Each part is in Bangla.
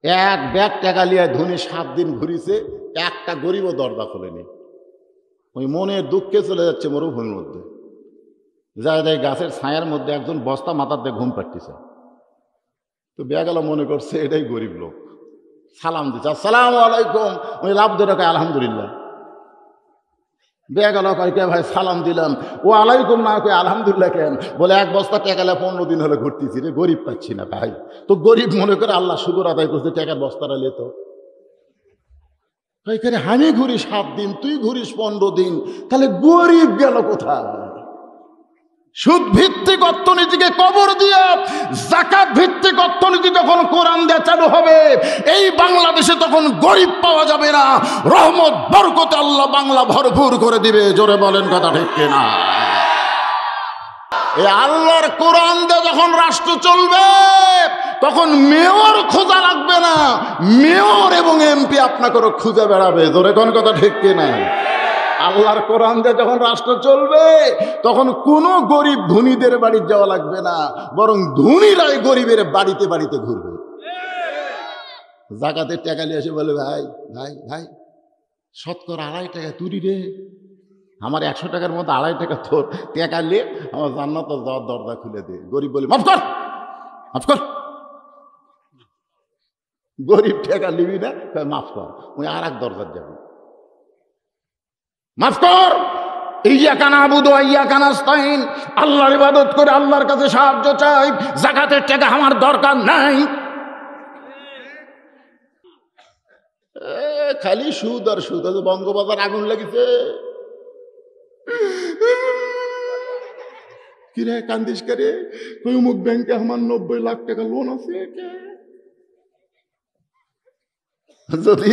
এক ব্যাগ টাকা লিয়ে ধনী 7 দিন ঘুরিছে, একটা গরিবও দরজা খোলেনি। ওই মনের দুঃখে চলে যাচ্ছে মরুভূমির মধ্যে, যায় যায় গাছের ছায়ার মধ্যে একজন বস্তা মাথার দিয়ে ঘুম পাড়তেছে। তো বেয়াগেলা মনে করছে এটাই গরিব লোক, সালাম দিচ্ছে, আসসালামু আলাইকুম। ওই লাভ ধরে কয় আলহামদুলিল্লাহ। বেয়াগেলা কয় কে ভাই সালাম দিলাম, ও আলাইকুম না কয় আলহামদুলিল্লাহ কেন? বলে এক বস্তা টেকালে 15 দিন হলে ঘুরতেছি রে, গরিব পাচ্ছি না ভাই। তো গরিব মনে করে আল্লাহ শুকর আদায় করছে, টাকার বস্তাটা লেতো। আমি ঘুরি 7 দিন, তুই ঘুরিস 15 দিন, তাহলে গরিব গেল কোথায়? সুদ ভিত্তিক অর্থনীতিকে কবর দিয়ে যাকাত ভিত্তিক অর্থনীতি যখন কোরআন দিয়ে চালু হবে, এই বাংলাদেশে তখন গরিব পাওয়া যাবে না, রহমত বরকতে আল্লাহ বাংলা ভরপুর করে দিবে। জোরে বলেন কথা ঠিক কিনা? এই আল্লাহর কোরআন দিয়ে যখন রাষ্ট্র চলবে, তখন মেয়র খোঁজা লাগবে না, মেয়র এবং এমপি আপনাকে খুঁজে বেড়াবে। জোরে কোন কথা ঠিক কিনা? আল্লাহর কোরআন দিয়ে যখন রাষ্ট্র চলবে, তখন কোনো গরিব ধনীদের বাড়ি যাওয়া লাগবে না, বরং ধনীরাই গরিবের বাড়িতে বাড়িতে ঘুরবে। জাকাতের টাকা নিয়ে এসে বলে, ভাই ভাই ভাই শতকরা 2.5 টাকা তুলি রে, আমার 100 টাকার মধ্যে 2.5 টাকা তোর, টাকা নিয়ে আমার জান্নাত যাওয়ার দরজা খুলে দে। গরিব বলে, মাফ কর মাফ কর। গরিব টাকা নিবি না, মাফ কর, ওই আর এক দরজার যাবি, মাফ কর। ইয়াকা নাবুদু ওয়া ইয়াকা নাস্তাইন, আল্লাহর ইবাদত করে আল্লাহর কাছে সাহায্য চাই, যাকাতের টাকা আমার দরকার নাই। খালি সুদ আর সুদ। বঙ্গবাজার আগুন লাগিছে, কিরে কান্দিস করে? কই অমুক ব্যাংকে আমার 90 লাখ টাকা লোন আছে। যদি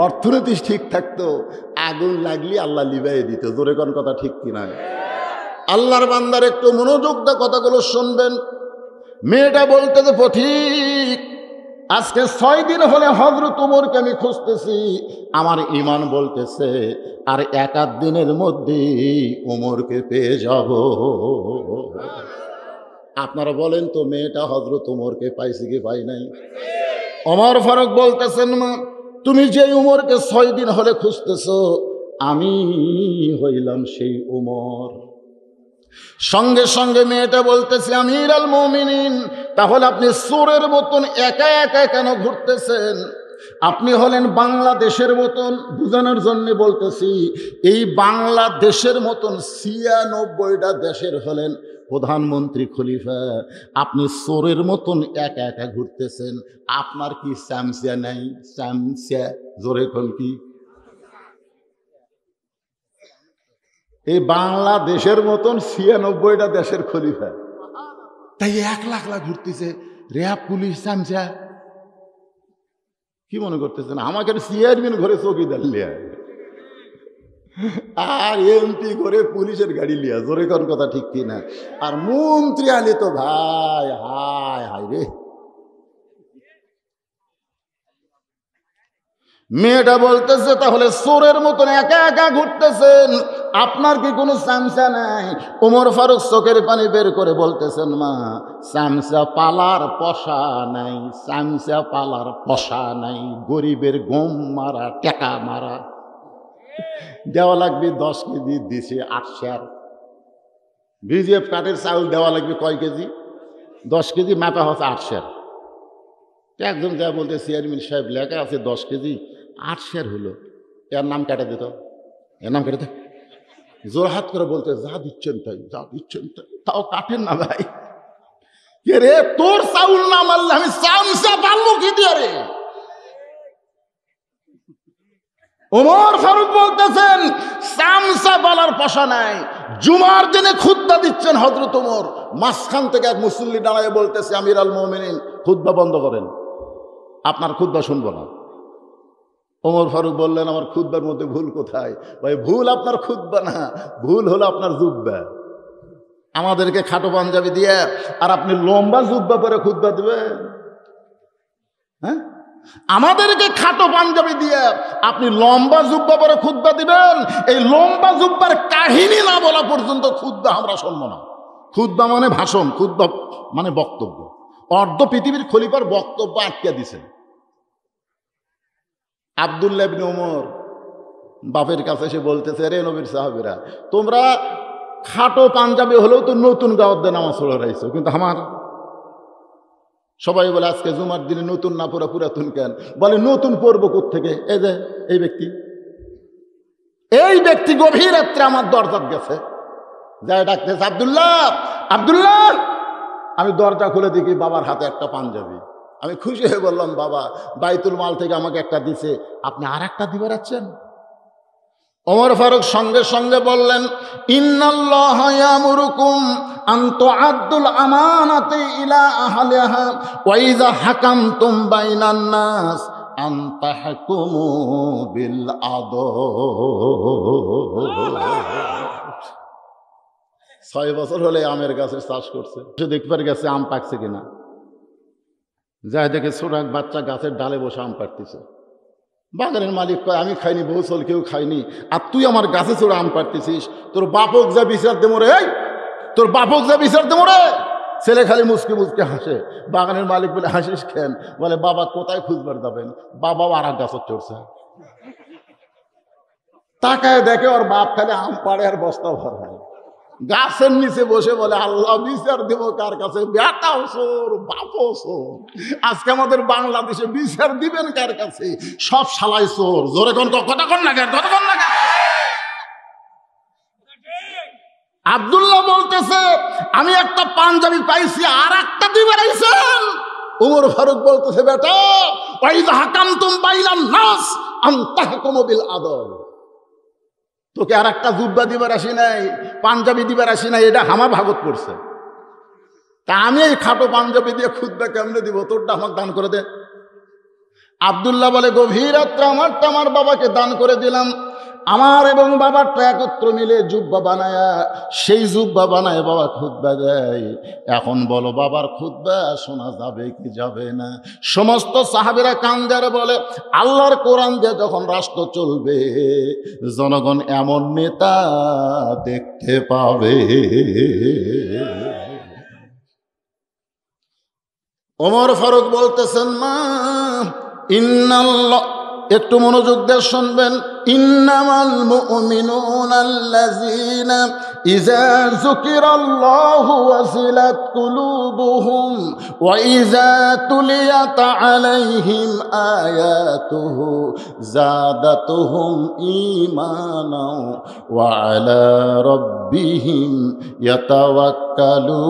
অর্থনীতি ঠিক থাকতো, আগুন লাগলে আল্লাহ লিবাই দিত। জোরে কোন কথা ঠিক কিনা? আল্লাহর বান্দার একটু মনোযোগ দিয়ে কথাগুলো শুনবেন। মেয়েটা বলতে যে পথিক, আজকে 6 দিন হলে হযরত ওমরকে আমি খুঁজতেছি, আমার ঈমান বলতেছে আর 1-8 দিনের মধ্যে ওমরকে পেয়ে যাব। আপনারা বলেন তো, মেয়েটা হযরত ওমরকে পাইছে কি পাই নাই? ওমর ফারুক বলতেছেন, মা তুমি যে উমরকে 6 দিন হলে খুঁজতেছ, আমি হইলাম সেই উমর। সঙ্গে সঙ্গে মেয়েটা বলতেছে, আমির আল মুমিনিন, তাহলে আপনি চোরের মতন একা একা কেন ঘুরতেছেন? আপনি হলেন বাংলাদেশের মতন, বুঝানোর জন্য বলতেছি, এই বাংলাদেশের মতন 96টা দেশের হলেন প্রধানমন্ত্রী, খলিফা। আপনি চোরের মতন একা একা ঘুরতেছেন, আপনার কি স্যামসিয়া নাই? স্যামসিয়া জোরে কোন কি? এই বাংলাদেশের মতন 96টা দেশের খলিফা, তাই 1 লাখ লাখ ঘুরতেছে, র্যাব পুলিশ স্যামসিয়া। কি মনে করতেছেন আমাকে চেয়ারম্যান ঘরে চৌকিদার লিয়া আর এমপি করে পুলিশের গাড়ি লিয়া? জোরে কোন কথা ঠিক কিনা? আর মন্ত্রী আলি তো ভাই হায় হায় রে। মেয়েটা বলতেছে, তাহলে চোরের মতন একা একা ঘুরতেছেন, আপনার কি কোনো চামচা নাই? ওমর ফারুক চোখের পানি বের করে বলতেছেন, মা চামচা পালার পশা নাই, চামচা পালার পশা নাই, গরিবের গম মারা টাকা মারা। দেওয়া লাগবে 10 কেজি, দিছে 8 সের। বিজিএফ কার্ডের চাউল দেওয়া লাগবে কয় কেজি? 10 কেজি, মাপা হচ্ছে 8 সের। একজন যা বলতে, চেয়ারম্যান সাহেব লেখা আছে 10 কেজি, 8 সের হলো, এর নাম কাটে দিত, এর নাম কেটে দে। জোরহাত করে বলতে, যা দিচ্ছেন তাই, যা দিচ্ছেন তাই। তাও কাটেন না ভাই। কে রে, তোর চাউল না মারলে আমি চামচা পারবো কি দিয়ে রে? ওমর ফারুক বলতেছেন, চামচা বলার পশা নাই। জুমার দিনে খুতবা দিচ্ছেন হযরত ওমর, মাঝখান থেকে এক মুসল্লি দাঁড়ায় বলতেছে, আমির আল মুমিনিন খুতবা বন্ধ করেন, আপনার খুতবা শুনবো না। ওমর ফারুক বললেন, আমার খুতবার মধ্যে ভুল কোথায়? ভাই ভুল আপনার খুতবা না, ভুল হলো আপনার জুব্বা। আমাদেরকে খাটো পাঞ্জাবি দিয়ে আর আপনি লম্বা জুব্বা পরে খুতবা দিবেন? হ্যাঁ, আমাদেরকে খাটো পাঞ্জাবি দিয়ে আপনি লম্বা জুব্বা পরে খুতবা দিবেন? এই লম্বা জুব্বার কাহিনী না বলা পর্যন্ত খুতবা আমরা শুনবো না। খুতবা মানে ভাষণ, খুতবা মানে বক্তব্য। অর্ধ পৃথিবীর খলিফার বক্তব্য আটকে দিছেন, আব্দুল্লাহ ইবনে ওমর বাপের কাছে এসে বলতেছে, রে নবীর সাহাবীরা, তোমরা খাটো পাঞ্জাবি হলেও তো নতুন গাওয়াতে নামাজ পড়ে রাইছো, কিন্তু আমার সবাই বলে আজকে জুমার দিনে নতুন না পড়া পুরাতন কেন? বলে নতুন পড়বো কোত্থেকে? এই যে এই ব্যক্তি গভীর রাত্রে আমার দরজাত গেছে, যায় ডাকতেছে, আব্দুল্লাহ আব্দুল্লাহ। আমি দরজা খুলে দেখি বাবার হাতে একটা পাঞ্জাবি। আমি খুশি হয়ে বললাম, বাবা বাইতুল মাল থেকে আমাকে একটা দিছে, আপনি আর একটা দিবে রাখছেন? ওমর ফারুক সঙ্গে সঙ্গে বললেন, ইন্নাল্লাহা ইয়ামুরুকুম আন তুআদ্দুল আমানাতি ইলা আহলিহা ওয়া ইযা হাকামতুম বাইনান নাস আন তাহকুমু বিল আদল। 6 বছর হলে আমের গাছের চাষ করছে, সে দেখবার গেছে আম পাকছে কিনা, যায় দেখে ছোট এক বাচ্চা গাছের ডালে বসে আম পাড়তেছে। বাগানের মালিক কয়, আমি খাইনি, বহু চল কেউ খাইনি, আর তুই আমার গাছে চড়ে আম পাড়তেছিস, তোর বাপক যা বিচার দে মোরে, এই তোর বাপক যা বিচার দে মোরে। ছেলে খালি মুসকে মুসকে হাসে। বাগানের মালিক বলে, হাসিস কেন? বলে, বাবা কোথায় খুঁজবার যাবেন? বাবাও আর এক গাছের চড়ছে। তাকায় দেখে ওর বাপ খালি আম পাড়ে আর বস্তা ভরা। গাছের নিচে বসে বলে, আল্লাহ বিচার দেব কার কাছে? বেটাও চোর, বাপও চোর। আজকে আমাদের বাংলাদেশে বিচার দিবেন কার কাছে? সব শালাই চোর। জোরে কোন কথা কোন না কেন, কথা কোন না কেন? আব্দুল্লাহ বলতেছে, আমি একটা পাঞ্জাবি পাইছি, আর একটা দিবে রাইছেন? ওমর ফারুক বলতেছে, বেটা ওয়াইযা হাকামতুম বাইনান নাস আন তাহকুমু বিল আদল। তোকে আর একটা জুব্বা দিবার আসি নাই, পাঞ্জাবি দিবার আসি নাই, এটা হামা ভাগত করছে। তা আমি এই খাটো পাঞ্জাবি দিয়ে খুদ্া কেমনে দিব? তোরটা আমাকে দান করে দে। আব্দুল্লাহ বলে, গভীর রাত্রে আমারটা আমার বাবাকে দান করে দিলাম। আমার এবং বাবারটা একত্র মিলে জুব্বা বানায়া, সেই জুব্বা বানায় বাবা খুতবা দেয়। এখন বলো, বাবার খুতবা শোনা যাবে কি যাবে না? সমস্ত সাহাবীরা কান্দারে বলে, আল্লাহর কোরআন দিয়ে যখন রাষ্ট্র চলবে, জনগণ এমন নেতা দেখতে পাবে। ওমর ফারুক বলতেছেন, মা ইন্নাল্লাহ, একটু মনোযোগ দিয়ে শুনবেন, ইন্নামাল মুমিনুনা আল্লাযীনা ইযা যুকিরাল্লাহু ওয়াজিলাত কুলুবুহুম ওয়া ইযা তুলিয়াত আলাইহিম আয়াতুহু যাদাতুহুম ঈমানাও ওয়া আলা রাব্বিহিম ইয়াতাওয়াক্কালুন।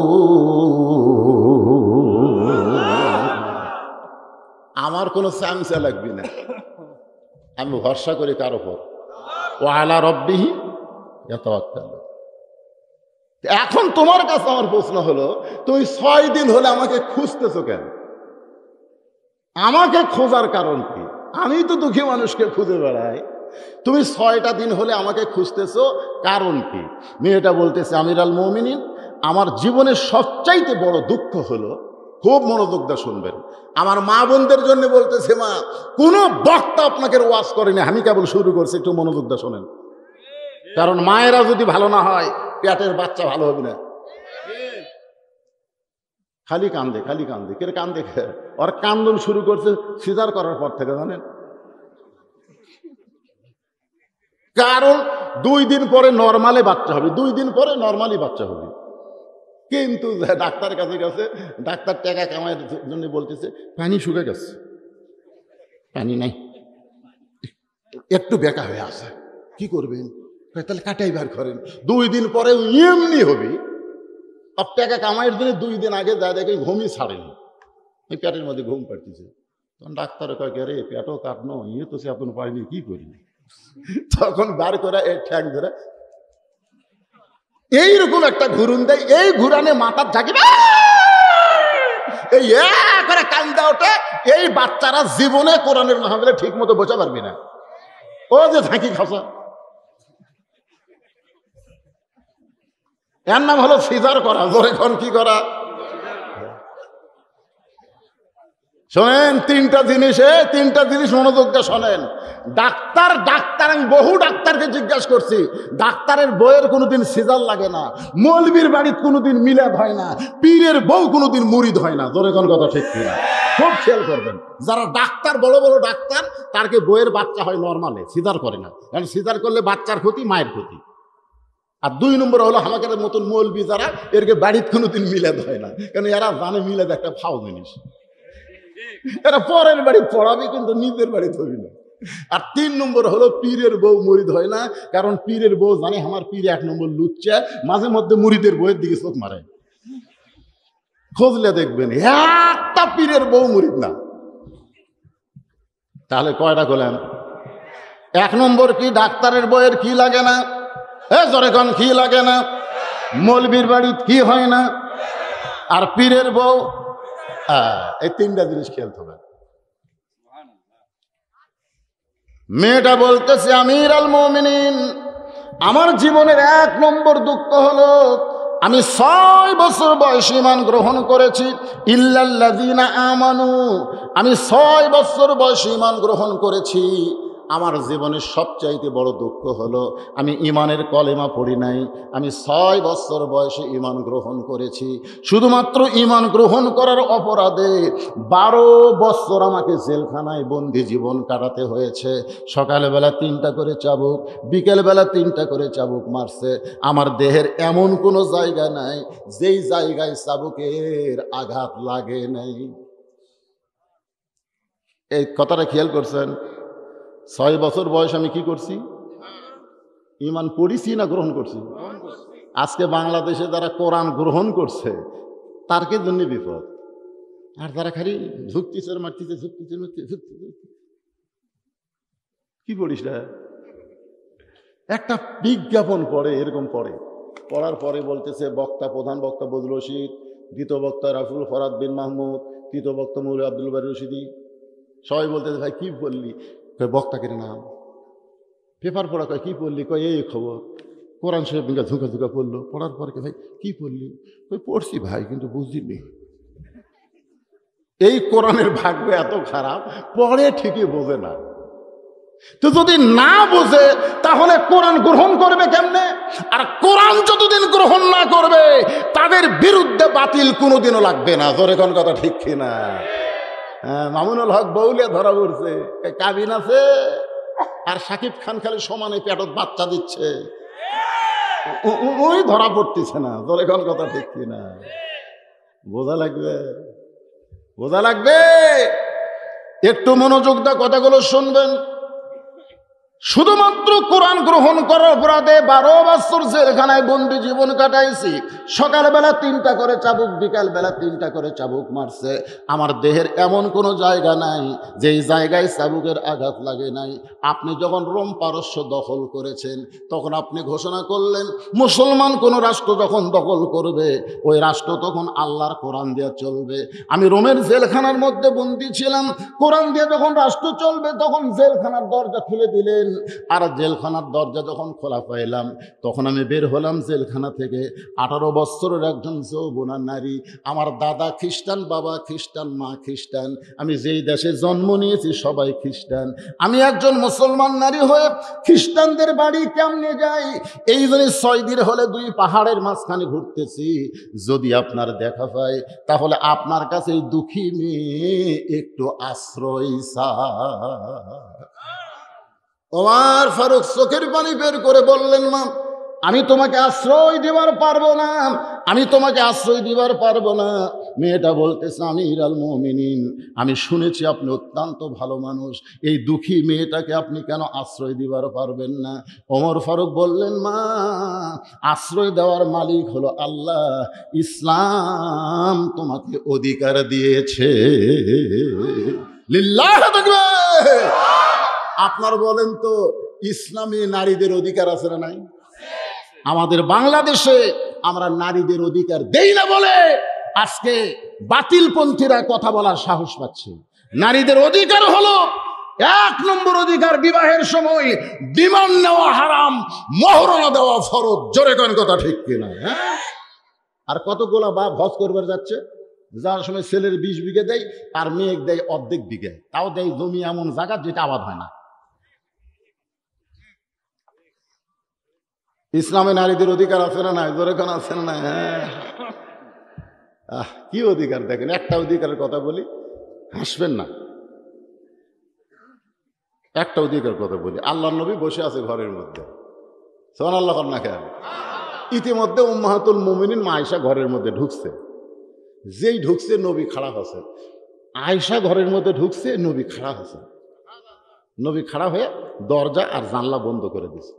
আমার কোনো চামচা লাগবে না, আমি ভরসা করি কার উপর? ওয়া আলা রাব্বিহি ইয়াতাওয়াক্কালুন। এখন তোমার কাছে আমার প্রশ্ন হলো, তুমি 6 দিন হলে আমাকে খুঁজতেছো কেন? আমাকে খোঁজার কারণ কি? আমি তো দুঃখী মানুষকে খুঁজে বেড়াই, তুমি 6টা দিন হলে আমাকে খুঁজতেছো, কারণ কি? মেয়েটা বলতেছে, আমিরুল মুমিনিন, আমার জীবনের সবচাইতে বড় দুঃখ হলো, খুব মনোযোগ দিয়ে শুনবেন, আমার মা বোনদের জন্য বলতেছে, মা কোনো বক্তা আপনাকে ওয়াজ করেনি, আমি কেবল শুরু করছি, একটু মনোযোগ দিয়ে শোনেন। কারণ মায়েরা যদি ভালো না হয়, পেটের বাচ্চা ভালো হবে না। খালি কান্দে, খালি কান্দে, কে কান্দে? ওর কান্দন শুরু করছে সিজার করার পর থেকে, জানেন? কারণ 2 দিন পরে নর্মালে বাচ্চা হবে, 2 দিন পরে নর্মালি বাচ্চা হবে। কিন্তু ডাক্তারের কাছে গেছে, ডাক্তার টাকা কামাইয়ের জন্য বলতেছে, পানি শুকে গেছে, পানি নাই, একটু বেকা হয়ে আছে, কি করবেন? তাহলে কাটাই বার করেন, 2 দিন পরে এমনি হবে। আর টাকা কামাইয়ের জন্য 2 দিন আগে যা দেখে ঘুমই ছাড়েনি, ওই পেটের মধ্যে ঘুম পাড়তেছে। তখন ডাক্তার কয়, রে পেটও কাটনো, তো সে আপন পাইনি, কি করি? তখন বার করে এই ঠ্যাং ধরে এইরকম একটা ঘুরুন দেয়, এই ঘুরানে মাথার ঝাঁকি এই করে কান্দা ওঠে। এই বাচ্চারা জীবনে কোরআনের মাহফিলে ঠিক মতো বোঝা পারবি না। ও যে ঝাঁকি খাসা, এর নাম হলো সিজার করা। জোরে কোন কি করা? শোনেন তিনটা জিনিস মনোযোগ দিয়ে শোনেন। ডাক্তার আমি বহু ডাক্তারকে জিজ্ঞাসা করছি, ডাক্তারের বইয়ের কোনোদিন সিজার লাগে না, মৌলবীর বাড়ির কোনোদিন মিলাদ হয় না, পীরের বউ কোনোদিন মুরিদ হয় না। জোরে কোন কথা ঠিক কিনা? খুব খেয়াল করবেন, যারা ডাক্তার বড় বড় ডাক্তার তারকে বইয়ের বাচ্চা হয় নর্মালে, সিজার করে না, কারণ সিজার করলে বাচ্চার ক্ষতি, মায়ের ক্ষতি। আর 2 নম্বর হলো আমাদের মতন মৌলবী যারা, এরকে বাড়ির কোনোদিন মিলাদ হয় না, কারণ এরা জানে মিলাদ একটা ফাও জিনিস, এরা পরের বাড়ি পড়াবে কিন্তু নিজের বাড়ি ধরবি না। আর 3 নম্বর হলো পীরের বউ মুরিদ হয় না, কারণ পীরের বউ জানে আমার পীর 1 নম্বর লুচ্চা, মাঝে মধ্যে মুরিদের বউয়ের দিকে চোখ মারে, খোঁজলে দেখবেন একটা পীরের বউ মুরিদ না। তাহলে কয়টা করলেন? 1 নম্বর কি ডাক্তারের বউয়ের কি লাগে না? জোরে কোন কি লাগে না? মৌলবীর বাড়ি কি হয় না? আর পীরের বউ, এই 3টা জিনিস খেলতে হবে। মেয়েটা বলতেছে, আমির আল মুমিনিন, আমার জীবনের 1 নম্বর দুঃখ হলো আমি 6 বছর বয়সে ঈমান গ্রহণ করেছি। ইল্লাল্লাযীনা আমানু, আমি 6 বছর বয়সে ঈমান গ্রহণ করেছি। আমার জীবনের সবচাইতে বড় দুঃখ হলো আমি ঈমানের কলেমা পড়ি নাই। আমি 6 বছর বয়সে ঈমান গ্রহণ করেছি। শুধুমাত্র ঈমান গ্রহণ করার অপরাধে 12 বছর আমাকে জেলখানায় বন্দি জীবন কাটাতে হয়েছে। সকালবেলা 3টা করে চাবুক, বিকেলবেলা 3টা করে চাবুক মারছে। আমার দেহের এমন কোনো জায়গা নাই যেই জায়গায় চাবুকের আঘাত লাগে নাই। এই কথাটা খেয়াল করছেন? 6 বছর বয়স আমি কি করছি? ঈমান পড়িছি না গ্রহণ করছি? আজকে বাংলাদেশে যারা কোরআন গ্রহণ করছে তার কি জন্য বিপদ, আর যারা খালি ঝুঁকতিছে মারতিছে, কি পড়িস না? একটা বিজ্ঞাপন পড়ে, এরকম পড়ার পরে বলতেছে বক্তা, প্রধান বক্তা বজলুল রশিদ, দ্বিতীয় বক্তা রাফুল ফরাদ বিন মাহমুদ, তৃতীয় বক্তা মৌলভী আব্দুল বারী রশিদি। সবাই বলতেছে ভাই কি বললি? বক্তাকে নাম। পেপার পড়া কয় কি পড়লি? কয় এই খবর। কোরআন শরীফ ঝুঁকা পড়লো। পড়ার পরে ভাই কি পড়লি? কই পড়ছি ভাই কিন্তু বুঝিনি। এই কোরআনের ভাগ্য এত খারাপ, পড়ে ঠিকই বোঝে না। তো যদি না বোঝে তাহলে কোরআন গ্রহণ করবে কেমনে? আর কোরআন যতদিন গ্রহণ না করবে তাদের বিরুদ্ধে বাতিল কোনোদিনও লাগবে না। জোরে কোন কথা ঠিক কিনা? মামুনুল হক বউলে ধরা পড়ছে, কাবিন আছে, আর শাকিব খান খালি সমানে পেটত বাচ্চা দিচ্ছে, ওই ধরা পড়তেছে না। জোরে কোন কথা ঠিক কিনা? বোঝা লাগবে। একটু মনোযোগ দিয়ে কথাগুলো শুনবেন। শুধুমাত্র কোরআন গ্রহণ করার অপরাধে 12 বছর জেলখানায় বন্দি জীবন কাটাইছি। সকালবেলা 3টা করে চাবুক, বিকালবেলা 3টা করে চাবুক মারছে। আমার দেহের এমন কোনো জায়গা নাই যেই জায়গায় চাবুকের আঘাত লাগে নাই। আপনি যখন রোম পারস্য দখল করেছেন তখন আপনি ঘোষণা করলেন মুসলমান কোন রাষ্ট্র যখন দখল করবে ওই রাষ্ট্র তখন আল্লাহর কোরআন দিয়ে চলবে। আমি রোমের জেলখানার মধ্যে বন্দি ছিলাম, কোরআন দিয়ে যখন রাষ্ট্র চলবে তখন জেলখানার দরজা খুলে দিলেন। আর জেলখানার দরজা যখন খোলা পাইলাম তখন আমি বের হলাম জেলখানা থেকে। 18 বছরের একজন যৌবনা নারী, আমার দাদা খ্রিস্টান, বাবা খ্রিস্টান, মা খ্রিস্টান, আমি যেই দেশে জন্ম নিয়েছি সবাই খ্রিস্টান। আমি একজন মুসলমান নারী হয়ে খ্রিস্টানদের বাড়ি কেমনে যাই? এই জন্য 6 দিন হলে 2 পাহাড়ের মাঝখানে ঘুরতেছি। যদি আপনার দেখা পাই তাহলে আপনার কাছে এই দুঃখী মেয়ে একটু আশ্রয় চায়। ওমর ফারুক চোখের পানি বের করে বললেন, মা আমি তোমাকে আশ্রয় দিবার পারবো না, আমি তোমাকে আশ্রয় দিবার পারবো না। মেয়েটা বলতেছে, আমির আল মুমিনিন, আমি শুনেছি আপনি অত্যন্ত ভালো মানুষ, এই দুঃখী মেয়েটাকে আপনি কেন আশ্রয় দিবার পারবেন না? ওমর ফারুক বললেন, মা আশ্রয় দেওয়ার মালিক হলো আল্লাহ, ইসলাম তোমাকে অধিকার দিয়েছে। লিল্লাহ তাকবীর। আপনার বলেন তো ইসলামী নারীদের অধিকার আছে না নাই? আমাদের বাংলাদেশে আমরা নারীদের অধিকার দেই না বলে আজকে বাতিলপন্থীরা কথা বলার সাহস পাচ্ছে। নারীদের অধিকার হলো 1 নম্বর অধিকার, বিবাহের সময় ডিমান্ড নেওয়া হারাম, মহরণা দেওয়া ফরজ। জোরে কোন কথা ঠিক কিনা? হ্যাঁ। আর কতগুলা বাপ হজ করবার যাচ্ছে, যার সময় ছেলের 20 বিঘে দেয় আর মেয়ে দেয় অর্ধেক বিঘে, তাও দেয় জমি এমন জায়গা যেটা আবাদ হয় না। ইসলামে নারীদের অধিকার আছে না নাই? জোরে কোন আছে না নাই? হ্যাঁ, কি অধিকার দেখেন, একটা অধিকারের কথা বলি, হাসবেন না। একটা অধিকার কথা বলি, আল্লাহর নবী বসে আছে ঘরের মধ্যে, সুবহানাল্লাহ না কেন? ইতিমধ্যে উম্মাহাতুল মুমিনিন মা আয়েশা ঘরের মধ্যে ঢুকছে। যেই ঢুকছে নবী খাড়া হয়েছে। আয়েশা ঘরের মধ্যে ঢুকছে, নবী খাড়া হয়েছে। নবী খাড়া হয়ে দরজা আর জানলা বন্ধ করে দিছে।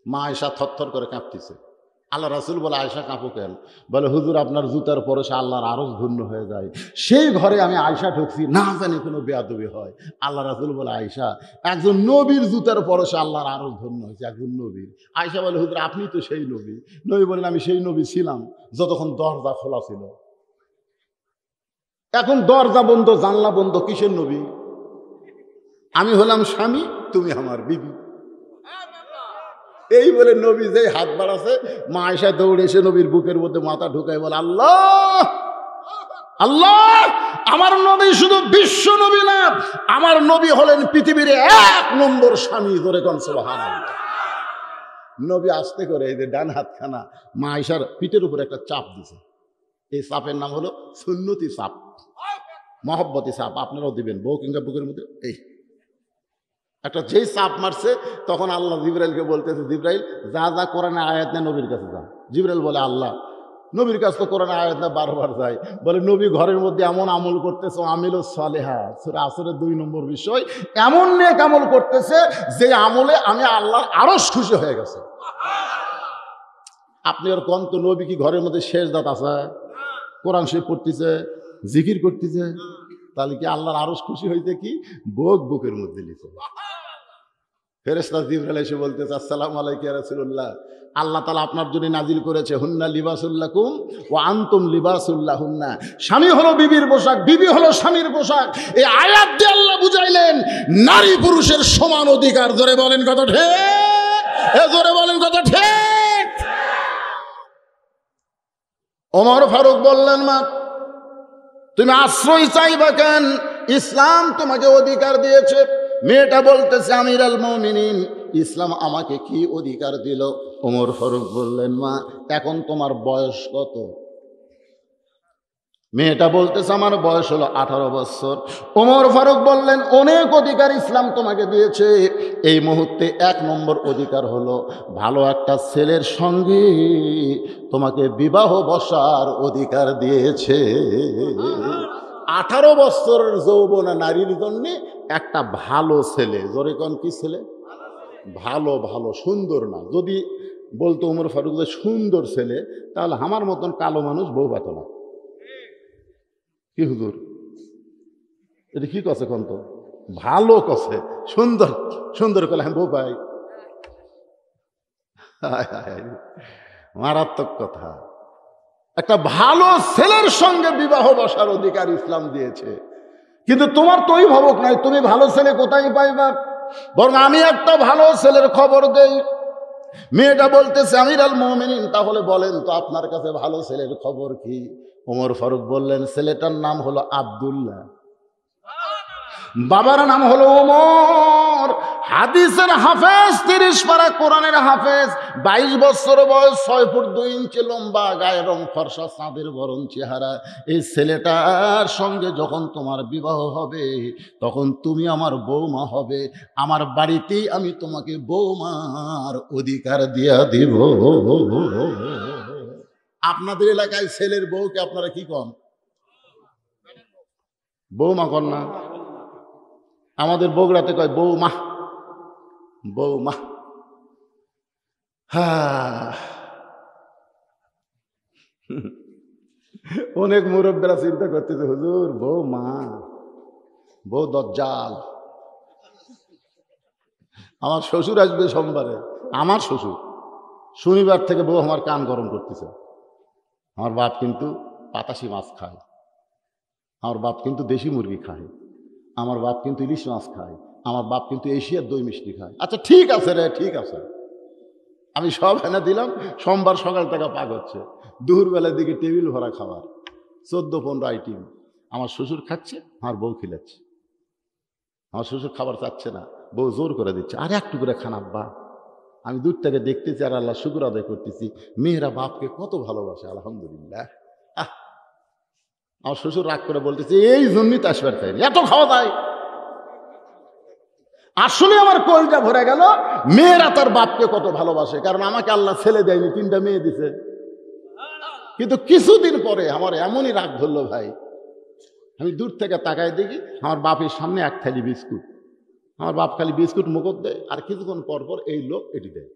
মা আয়েশা থরথর করে কাঁপতেছে। আল্লাহ রাসূল বলে, আয়েশা কাঁপো কেন? বলে, হুজুর আপনার জুতার পরশে আল্লাহর আরশ ধন্য হয়ে যায়। সেই ঘরে আমি আয়েশা ঢুকছি, না জানি কোনো বেয়াদবি হয়। আল্লাহ রাসূল বলে, আয়েশা একজন নবীর জুতার পরশে আল্লাহর আরশ ধন্য হয়েছে, একজন নবীর। আয়েশা বলে, হুজুর আপনি তো সেই নবী। নবী বলেন, আমি সেই নবী ছিলাম যতক্ষণ দরজা খোলা ছিল। এখন দরজা বন্ধ, জানলা বন্ধ, কিসের নবী? আমি হলাম স্বামী, তুমি আমার বিবি। এই বলে নবী যেই হাত বাড়াছে, মা আয়েশা দৌড়ে এসে নবীর বুকের মধ্যে মাথা ঢুকায় বলে, আল্লাহ আল্লাহ, আমার নবী শুধু বিশ্ব নবী না, আমার নবী হলেন পৃথিবীর 1 নম্বর স্বামী। জোরে কোন সুবহানাল্লাহ। নবী আস্তে করে এই যে ডান হাতখানা মা আয়েশার পিঠের উপর একটা চাপ দিছে। এই চাপের নাম হলো সুন্নতি চাপ, মহব্বতী চাপ। আপনারাও দিবেন, বউ কিংবা বুকের মধ্যে এই একটা যেই চাপ মারছে, তখন আল্লাহ জিবরাইলকে বলতেছে, জিবরাইল যা যা কোরআনে আয়াত না নবীর কাছে যা। জিবরাইল বলে, আল্লাহ নবীর কাছে তো কোরআনে আয়াত না বারবার যায়। বলে, নবী ঘরের মধ্যে এমন আমল করতেছে, আমিলুস সালেহা, সূরা আসরের 2 নম্বর বিষয়, এমন নেক আমল করতেছে যে আমলে আমি আল্লাহর আরশ খুশি হয়ে গেছে। আপনি আর কোন তো নবী কি ঘরের মধ্যে শেষ দাঁত আছে, কোরআন শরীফ পড়তেছে, জিকির করতেছে, তাহলে কি আল্লাহর আরশ খুশি হইতে কি বুকের মধ্যে নিছে। ফেরেশতা জিবরাইল এসে বলতেছে, আসসালামু আলাইকা ইয়া রাসূলুল্লাহ, আল্লাহ তাআলা আপনার জন্য নাজিল করেছে হুন্না লিবাসুল লাকুম ওয়া আনতুম লিবাসুল লাহুন্না। স্বামী হলো বিবির পোশাক, বিবি হলো স্বামীর পোশাক। এই আয়াত দিয়ে আল্লাহ বুঝাইলেন নারী পুরুষের সমান অধিকার। জোরে বলেন কত ঠিক? জোরে বলেন কত ঠিক? ওমর ফারুক বললেন, মা তুমি আশ্রয় চাইবা কেন? ইসলাম তোমাকে অধিকার দিয়েছে। মেয়েটা বলতেছে, আমিরুল মুমিনিন, ইসলাম আমাকে কি অধিকার দিল? ওমর ফারুক বললেন, মা এখন তোমার বয়স কত? মেয়েটা বলতেছে, আমার বয়স হলো 18 বছর। ওমর ফারুক বললেন, অনেক অধিকার ইসলাম তোমাকে দিয়েছে। এই মুহূর্তে 1 নম্বর অধিকার হলো ভালো একটা ছেলের সঙ্গে তোমাকে বিবাহ বসার অধিকার দিয়েছে। 18 বছরের যৌবনা নারীর জন্য একটা ভালো ছেলে। জোরে কোন কি ছেলে? ভালো, ভালো, সুন্দর না। যদি বলতো ওমর ফারুক যে সুন্দর ছেলে, তাহলে আমার মতন কালো মানুষ বউ পাত না। কি হুজুর, এটা কি কছে কোন? তো ভালো কছে, সুন্দর সুন্দর করলে আমি বউ পাই? মারাত্মক কথা। একটা ভালো ছেলের সঙ্গে বিবাহ বসার অধিকার ইসলাম দিয়েছে। কিন্তু তোমার তো অভিভাবক নাই, তুমি ভালো ছেলে কোথায় পাইবা? বরং আমি একটা ভালো ছেলের খবর দেই। মেয়েটা বলতেছে, আমিরুল মুমিনিন, তাহলে বলেন তো আপনার কাছে ভালো ছেলের খবর কি? ওমর ফারুক বললেন, ছেলেটার নাম হলো আব্দুল্লাহ, বাবার নাম হলো ওমর, হাদিসের হাফেজ, 30 পারা কোরআনের হাফেজ, 22 বছর বয়স, 6 ফুট 2 ইঞ্চি লম্বা, গায়ের রং ফর্সা, চাঁদের বরণ চেহারা। এই ছেলেটার সঙ্গে যখন তোমার বিবাহ হবে, তখন তুমি আমার বৌমা হবে। আমার বাড়িতেই আমি তোমাকে বৌমার অধিকার দিয়া দিব। আপনাদের এলাকায় ছেলের বউকে আপনারা কি কন? বৌমা কন না? আমাদের বগুড়াতে কয় বৌমা, বৌমা। অনেক মুরব্বীরা চিন্তা করতেছে, হুজুর বৌমা, বউ দজ্জাল। আমার শ্বশুর আসবে সোমবারে, আমার শ্বশুর শনিবার থেকে বউ আমার কান গরম করতেছে। আমার বাপ কিন্তু পাতাশি মাছ খায়, আমার বাপ কিন্তু দেশি মুরগি খায়, আমার বাপ কিন্তু ইলিশ মাছ খায়, আমার বাপ কিন্তু এশিয়ার দই মিষ্টি খায়। আচ্ছা ঠিক আছে রে, ঠিক আছে, আমি সব এনে দিলাম। সোমবার সকাল থেকে পাক হচ্ছে, দুপুরবেলার দিকে টেবিল ভরা খাবার, 14-15 আইটেম। আমার শ্বশুর খাচ্ছে, আমার বউ খিলাচ্ছে। আমার শ্বশুর খাবার চাচ্ছে না, বউ জোর করে দিচ্ছে, আর একটু করে খান আব্বা। আমি দূর থেকে দেখতেছি আর আল্লাহ শুকুর আদায় করতেছি, মেয়েরা বাপকে কত ভালোবাসে, আলহামদুলিল্লাহ। আমার শ্বশুর রাগ করে বলতেছে, এই জন্যই তো আসবার চাই, এত খাওয়া যায়। আসলে আমার কলটা ভরে গেল, মেয়েরা তার বাপকে কত ভালোবাসে। কারণ আমাকে আল্লাহ ছেলে দেয়নি, 3টা মেয়ে দিছে। কিন্তু কিছুদিন পরে আমার এমনই রাগ ধরলো ভাই, আমি দূর থেকে তাকায় দেখি আমার বাপের সামনে এক থালি বিস্কুট। আমার বাপ খালি বিস্কুট মুখত দেয়, আর কিছুক্ষণ পর পর এই লোক এটি দেয়,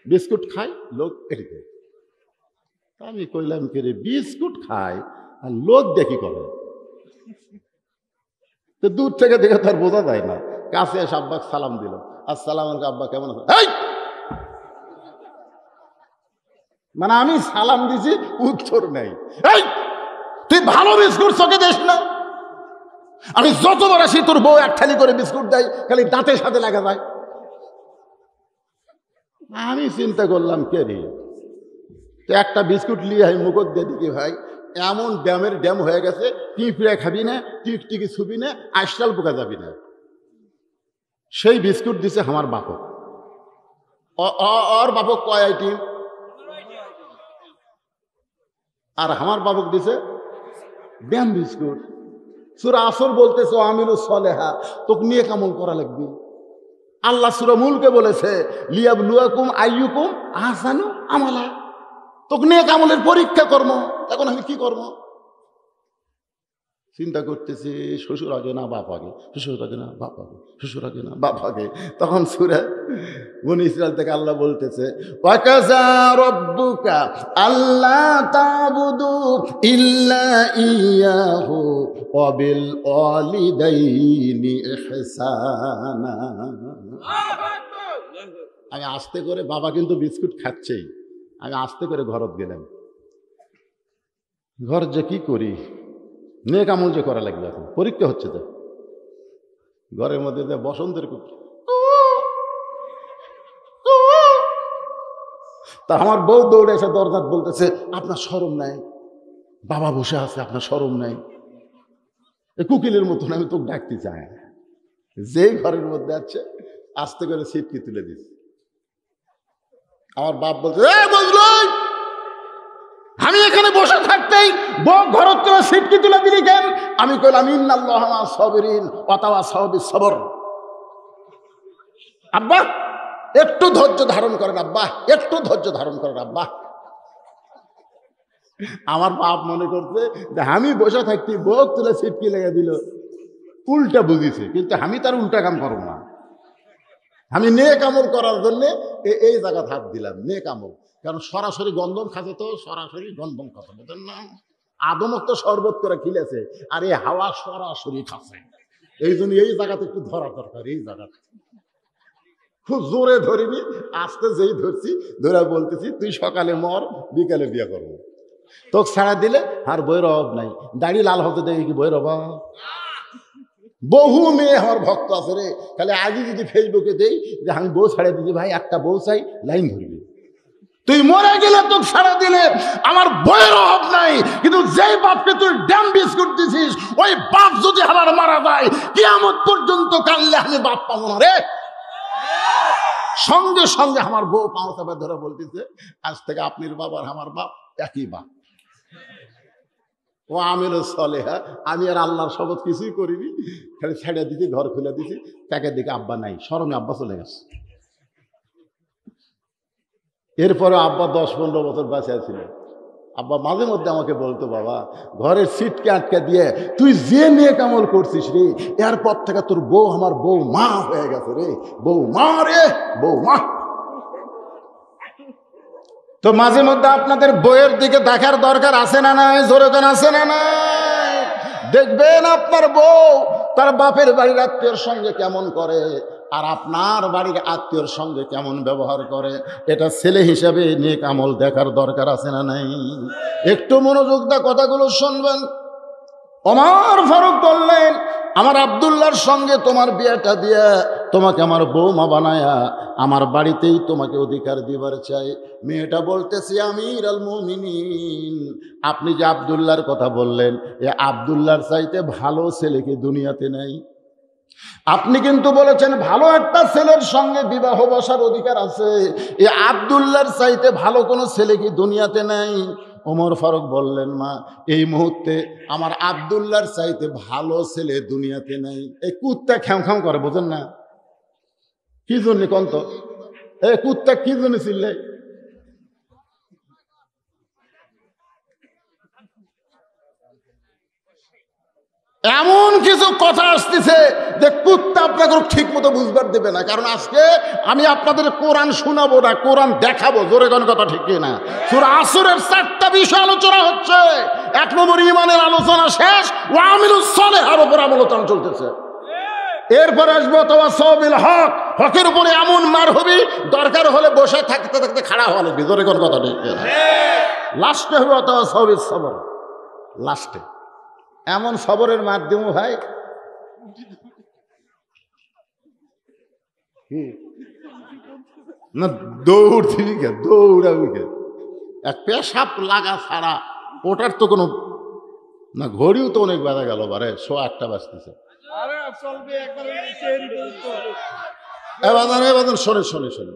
বিস্কুট খায়, লোক এটি দেয়। আমি কইলাম, কে রে, বিস্কুট খায় আর লোক দেখি করে? তো দূর থেকে দেখে তার বোঝা যায় না। কাছে এসে আব্বাকে সালাম দিল, আসসালাম আলাইকুম আব্বা, কেমন আছেন? মানে আমি সালাম দিছি, উত্তর নেই। তুই ভালো বিস্কুট চোখে দিস না? আমি যতবার আসি তোর বউ এক থালি করে বিস্কুট দেয়, খালি দাঁতের সাথে লাগা যায়। আমি চিন্তা করলাম, কে রে, তো একটা বিস্কুট নিয়ে আমি মুখত দিয়ে দিকে ভাই, এমন ড্যামের ড্যাম হয়ে গেছে, পিঁপড়ে খাবি না, টিকটিকি ছুবি না, আইসাল পোকা যাবি না। সেই বিস্কুট দিছে আমার বাপক। ওর বাপক কয় আইটেম, আর আমার বাপক দিছে ড্যাম বিস্কুট। সূরা আসর বলতেছে, আমিলুস সলেহা, তোকে নিয়ে কামল করা লাগবে। আল্লাহ সূরা মুলকে বলেছে, লিয়াবলুয়াকুম আইয়ুকুম আহসানু আমালা, তোকে নিয়ে কামলের পরীক্ষা কর্ম। এখন আমি কি করব? চিন্তা করতেছি, শ্বশুর আগে না বাপ আগে, শ্বশুর আগে না বাপ আগে, শ্বশুর আগে না বাপ আগে। তখন সূরা বনী ইসরাইল থেকে আল্লাহ বলতেছে, ওয়াকাযা রাব্বুকা আল্লা তা'বুদু ইল্লা ইয়্যাহু ওয়া বিল ওয়ালিদাইনি ইহসানা। আমি আস্তে করে, বাবা কিন্তু বিস্কুট খাচ্ছেই, আমি আস্তে করে ঘরত গেলাম। ঘর যে কি করি, নেক আমল যে করা লাগবে, এখন পরীক্ষা হচ্ছে। তো ঘরের মধ্যে যে বসন্তের কুকুর, তা আমার বউ দৌড়ে এসে দরজাত বলতেছে, আপনার শরম নাই? বাবা বসে আছে, আপনার শরম নাই? কুকিলের মতন আমি তোকে ডাকতে চাই। যেই ঘরের মধ্যে আছে, আস্তে করে সিটকি তুলে দিচ্ছে। আমার বাপ বলছে, আমি এখানে বসে থাকতেই বউ ঘর থেকে সিটকি তুলে দিলি কেন? আমি কইলাম, ইন্নাল্লাহা মা'আস সাবিরিন ওয়া তাওয়াসাউ বিস সবর। আব্বা একটু ধৈর্য ধারণ করেন, আব্বা একটু ধৈর্য ধারণ করেন আব্বা। আমার বাপ মনে করছে যে আমি বসে থাকতে বউ তুলে সিটকি লেগে দিল, উল্টা বুঝিছে। কিন্তু আমি তার উল্টা কাম করব না। আমি নেক আমল করার জন্যে এই জায়গা হাত দিলাম, নেক আমল। কারণ সরাসরি গন্ধম খাচ্ছে, তো সরাসরি গন্ধম খাচ্ছে, বুঝলেন না? আদমক তো শরবত করে খিলেছে, আর এই হাওয়া সরাসরি খাচ্ছে। এই জন্য এই জায়গাতে একটু ধরা দরকার। এই জায়গাতে খুব জোরে ধরিনি, আস্তে যেই ধরছি, ধরে বলতেছি, তুই সকালে মর, বিকালে বিয়ে করবো। তোকে ছাড়া দিলে আর বইয়ের অভাব নাই। দাড়ি লাল হতে দেখি কি বইয়ের অভাব? বহু মেয়ে আমার ভক্ত আছে রে, খালি আগে যদি ফেসবুকে দেই যে আমি বউ ছাড়া দিদি, ভাই একটা বউ চাই, লাইন ধরবি। তুই মরে গেলে তোকে ছাড়া দিলে আমার বইয়ের অভাব নাই। কিন্তু যেই বাপকে তুই ড্যাম বিস্কুট দিছিস, ওই বাপ যদি আমার মারা যায়, কিয়ামত পর্যন্ত কানলে আমি বাপ পাবো না রে। সঙ্গে সঙ্গে আমার বউ পাও চাপা ধরে বলতেছে, আজ থেকে আপনার বাপ আর আমার বাপ একই বাপ। ও আমিলুস সলেহা, আমি আর আল্লাহর শপথ কিছুই করিনি, খালি ছেড়ে দিছি, ঘর খুলে দিছি। তাকে দেখে আব্বা নাই, শরমে আব্বা চলে গেছে। এরপরে আব্বা 10-15 বছর বাঁচা ছিল। আব্বা মাঝে মধ্যে আমাকে বলতো, বাবা ঘরের সিটকে আটকে দিয়ে তুই যে নেক আমল করছিস রে, এরপর থেকে তোর বউ আমার বউ মা হয়ে গেছে রে, বউ মা রে, বউ মা। তো মাঝে মধ্যে আপনাদের বইয়ের দিকে দেখার দরকার আছে না নাই? জোরে কেন আছে না নাই? দেখবেন আপনার বউ তার বাপের বাড়ির আত্মীয়র সঙ্গে কেমন করে, আর আপনার বাড়ির আত্মীয়র সঙ্গে কেমন ব্যবহার করে। এটা ছেলে হিসাবে নেক আমল দেখার দরকার আছে না নাই? একটু মনোযোগ দিয়ে কথাগুলো শুনবেন। ওমর ফারুক বললেন, আমার আব্দুল্লাহর সঙ্গে তোমার বিয়েটা দিয়ে তোমাকে আমার বৌমা বানায়া আমার বাড়িতেই তোমাকে অধিকার দিবার চাই। মেয়েটা বলতেছে, আমির আল মুমিনিন, আপনি যে আব্দুল্লাহর কথা বললেন, এ আব্দুল্লাহর চাইতে ভালো ছেলে কি দুনিয়াতে নাই? আপনি কিন্তু বলেছেন ভালো একটা ছেলের সঙ্গে বিবাহ বসার অধিকার আছে, এ আব্দুল্লাহর চাইতে ভালো কোনো ছেলে কি দুনিয়াতে নাই? ওমর ফারুক বললেন, মা এই মুহূর্তে আমার আব্দুল্লাহর চাইতে ভালো ছেলে দুনিয়াতে নাই। এই কুত্তা খ্যাম খ্যাম করে, বোঝেন না? কি জন্য কন্ত এই কুত্তা কি জন্য ছিল? এমন কিছু কথা আসতেছে যে কুত্তা আপনাকে ঠিক মতো বুঝবার দেবে না। কারণ আজকে আমি আপনাদের কোরআন শোনাবো না, কোরআন দেখাবো। জোরে কোন কথা ঠিক না? সূরা আসরের 4টা বিষয় আলোচনা হচ্ছে। 1 নম্বর ঈমানের আলোচনা শেষ, ওয়া আমিলুস সালিহার উপর আলোচনা চলতেছে। এরপর আসবো তাওয়াসাউ বিল হক, হকের উপরে এমন মার হবে দরকার হলে বসে থাকতে থাকতে খাড়া হওয়া লাগবে। জোরে কোন কথা ঠিক না? লাস্টে হবে তাওয়াসাউ বিস সবর। লাস্টে এমন সবরের মাধ্যম ভাই, না দৌড় দিবি কে, দৌড়াবি কে? এক পেশাব লাগা ছাড়া ওটার তো কোনো না। ঘড়িও তো অনেক বেড়া গেল, বারে 1:08 বাজতেছে। এবার শোনে শোনে শোনে,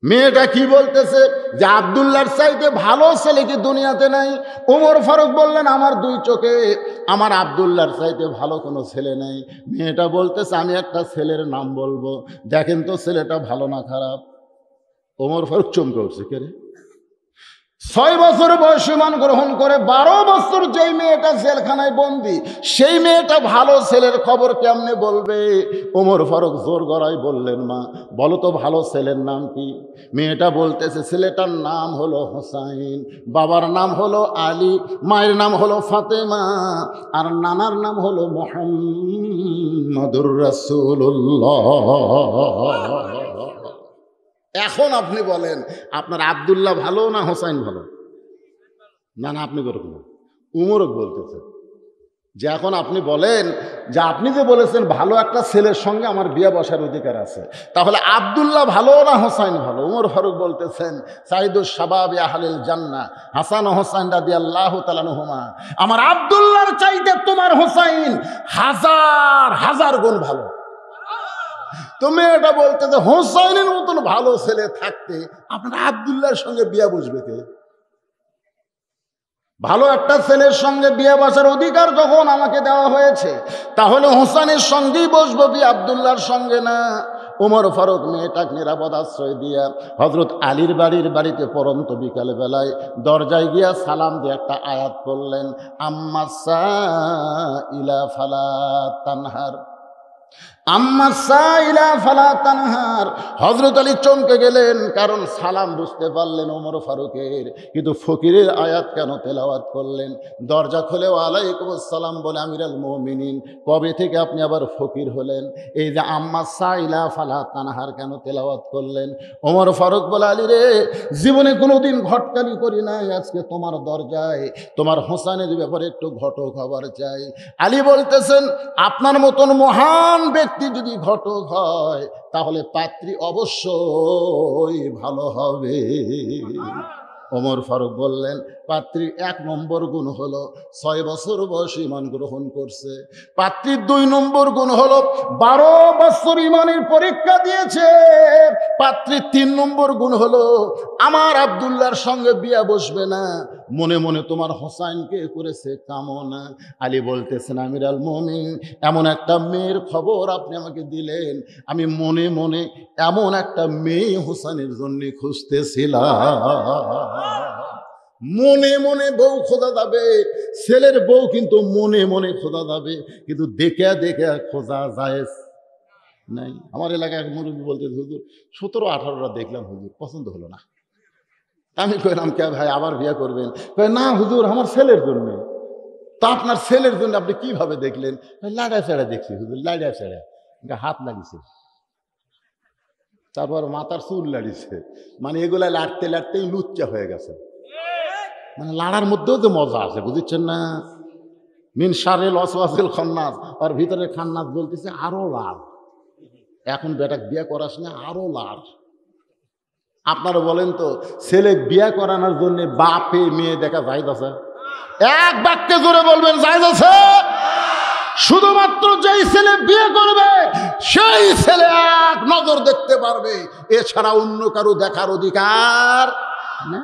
মেয়েটা কি বলতেছে যে আব্দুল্লাহর চাইতে ভালো ছেলে কি দুনিয়াতে নাই? ওমর ফারুক বললেন, আমার 2 চোখে আমার আব্দুল্লাহর চাইতে ভালো কোনো ছেলে নাই। মেয়েটা বলতেছে, আমি একটা ছেলের নাম বলবো, দেখেন তো ছেলেটা ভালো না খারাপ। ওমর ফারুক চমকে উঠছে, কে রে? 6 বছর বয়সে মান গ্রহণ করে 12 বছর যেই মেয়েটা জেলখানায় বন্দি, সেই মেয়েটা ভালো ছেলের খবর কেমনে বলবে? ওমর ফারুক জোর গলায় বললেন, মা বলো তো ভালো ছেলের নাম কি? মেয়েটা বলতেছে, ছেলেটার নাম হলো হোসাইন, বাবার নাম হলো আলী, মায়ের নাম হলো ফাতেমা, আর নানার নাম হলো মুহাম্মাদুর রাসূলুল্লাহ। এখন আপনি বলেন, আপনার আব্দুল্লাহ ভালো না হোসাইন ভালো? না না, আপনি করুন না, উমরক বলতেছে যে এখন আপনি বলেন যে আপনি যে বলেছেন ভালো একটা ছেলের সঙ্গে আমার বিয়ে বসার অধিকার আছে, তাহলে আব্দুল্লাহ ভালো না হোসাইন ভালো? উমর ফারুক বলতেছেন, সাইদুস শাবাবি আহলিল জান্নাহ হাসান ও হোসাইন রাদিয়াল্লাহু তাআলা আনহুমা, আমার আব্দুল্লাহর চাইতে তোমার হোসাইন হাজার হাজার গুণ ভালো। তুমি এটা বলতে যে হোসাইনের মতন ভালো ছেলে থাকতে আপনার আব্দুল্লাহর সঙ্গে বিয়ে বসবে কে? ভালো একটা ছেলের সঙ্গে বিয়ে বসার অধিকার যখন আমাকে দেওয়া হয়েছে, তাহলে হোসাইনের সঙ্গেই বসবো, বিয়ে আব্দুল্লাহর সঙ্গে না। ওমর ফারুক মেয়েটাকে নিরাপদ আশ্রয় দিয়া হযরত আলীর বাড়িতে পরন্ত বিকাল বেলায় দরজায় গিয়া সালাম দিয়ে একটা আয়াত পড়লেন, আম্মা সাইলা ফালা তানহার, আম্মা সাইলা ফালা তানহার। হযরত আলী চমকে গেলেন, কারণ সালাম বুঝতে পারলেন ওমর ফারুকের, কিন্তু ফকিরের আয়াত কেন তেলাওয়াত করলেন? দরজা খুলে ওয়ালাইকুম আসসালাম বলে, আমিরাল মুমিনিন কবে থেকে আপনি আবার ফকির হলেন? এই যে আম্মা সাইলা ফালা তানহার কেন তেলাওয়াত করলেন? ওমর ফারুক বলে, আলী রে, জীবনে কোনোদিন ঘটকালি করি নাই, আজকে তোমার দরজায় তোমার হোসাইনের ব্যাপারে একটু ঘটক খবর চাই। আলী বলতেছেন, আপনার মতন মহান ব্যক্তি যদি ঘটক হয় তাহলে পাত্রী অবশ্যই ভালো হবে। ওমর ফারুক বললেন, পাত্রীর 1 নম্বর গুণ হলো 6 বছর বয়সে ঈমান গ্রহণ করছে। পাত্রীর 2 নম্বর গুণ হলো 12 বছর ঈমানের পরীক্ষা দিয়েছে। পাত্রীর 3 নম্বর গুণ হলো আমার আব্দুল্লাহর সঙ্গে বিয়ে বসবে না, মনে মনে তোমার হোসাইনকে করেছে কামনা। আলী বলতেছেন, আমিরাল মুমিনিন এমন একটা মেয়ের খবর আপনি আমাকে দিলেন, আমি মনে মনে এমন একটা মেয়ে হোসাইনের জন্য খুঁজতেছিলাম। মনে মনে বউ খোঁজা যাবে, ছেলের বউ কিন্তু মনে মনে খোঁজা যাবে, কিন্তু দেখে দেখে খোঁজা যায় নাই। আমার এলাকায় এক মুরব্বী বলতে, হুজুর 17-18টা দেখলাম, হুজুর পছন্দ হলো না। আমি কইলাম, কে ভাই আবার বিয়ে করবেন? না হুজুর, আমার ছেলের জন্য। তা আপনার ছেলের জন্য আপনি কিভাবে দেখলেন? লাড়া ছেড়া দেখছি হুজুর, লাড়া ছেড়া, হাত লাগিছে, তারপর মাথার চুল লাড়িছে, মানে এগুলা লাড়তে লাড়তেই লুচ্চা হয়ে গেছে। মানে লাড়ার মধ্যেও যে মজা আছে, বুঝছেন না? মিন শারিল ওয়াসওয়াসিল খান্নাস, আর ভিতরে খান্নাস বলতেছে আরো লাভ। এখন বেটা বিয়ে করাস না, আরো লার। আপনারা বলেন তো, ছেলে বিয়ে করানোর জন্য বাপে মেয়ে দেখা জায়েজ আছে? এক বাক্যে জোরে বলবেন জায়েজ আছে? শুধুমাত্র যেই ছেলে বিয়ে করবে সেই ছেলে এক নজর দেখতে পারবে, এছাড়া অন্য কারো দেখার অধিকার না।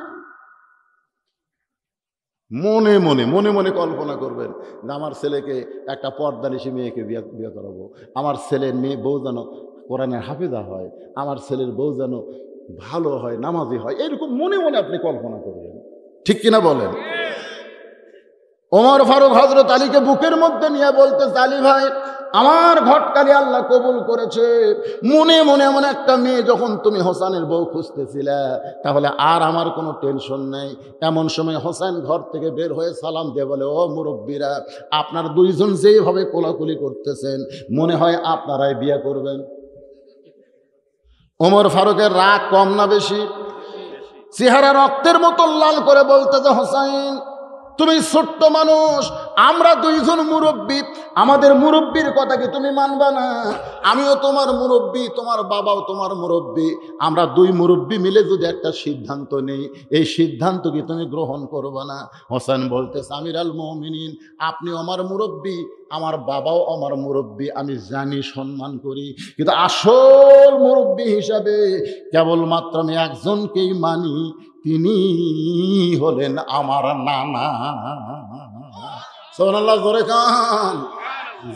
মনে মনে মনে মনে কল্পনা করবেন যে আমার ছেলেকে একটা পর্দানিশী মেয়েকে বিয়ে করাবো, আমার ছেলের মেয়ে বউ যেন কোরআনের হাফেজা হয়, আমার ছেলের বউ যেন ভালো হয়, নামাজি হয়, এরকম মনে মনে আপনি কল্পনা করবেন। ঠিক কিনা বলেন? ওমর ফারুক হযরত আলীকে বুকের মধ্যে নিয়ে বলতে, আলী ভাই, আমার ঘটকালি আল্লাহ কবুল করেছে। মনে মনে এমন একটা মেয়ে যখন তুমি হোসেনের বউ খুঁজতেছিলে, তাহলে আর আমার কোনো টেনশন নেই। এমন সময় হোসেন ঘর থেকে বের হয়ে সালাম দিয়ে বলে, ও মুরব্বীরা, আপনার দুইজন যেভাবে কোলাকুলি করতেছেন মনে হয় আপনারাই বিয়ে করবেন। ওমর ফারুকের রাগ কম না বেশি? চেহারা রক্তের মতো লাল করে বলতেছে, হোসেন তুমি ছোট্ট মানুষ, আমরা দুইজন মুরব্বী, আমাদের মুরব্বীর কথা কি তুমি মানবা না? আমিও তোমার মুরব্বী, তোমার বাবাও তোমার মুরব্বী, আমরা দুই মুরব্বী মিলে যদি একটা সিদ্ধান্ত নেই, এই সিদ্ধান্ত কি তুমি গ্রহণ করবা না? হোসেন বলতেছে, আমির আল মুমিনিন, আপনি আমার মুরব্বী, আমার বাবাও আমার মুরব্বী, আমি জানি, সম্মান করি, কিন্তু আসল মুরব্বী হিসাবে কেবলমাত্র আমি একজনকেই মানি, তিনি হলেন আমার নানা। সুবহানাল্লাহ, জোরে কান।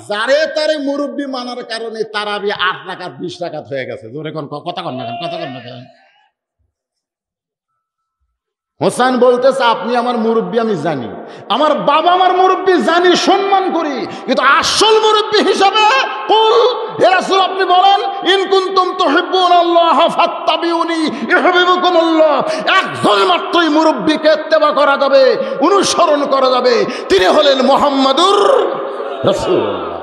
যারে তারে মুরব্বী মানার কারণে তারাবি 8 রাকাত 20 রাকাত হয়ে গেছে। জোরে কোন কথা কন না কেন, কথা কন না কেন? হোসেন বলতেছে, আপনি আমার মুরব্বী, আমি জানি, আমার বাবা আমার মুরব্বী, জানি, সম্মান করি, কিন্তু আসল মুরব্বী হিসাবে কুল হে রাসূল, আপনি বলেন, ইন কুনতুম তুহিব্বুনাল্লাহ ফাত্তাবিউনি ইউহিব্বুকুমুল্লাহ। একজন মাত্রই মুরব্বীকে ইত্তেবা করা যাবে, অনুসরণ করা যাবে, তিনি হলেন মুহাম্মাদুর রাসূলুল্লাহ।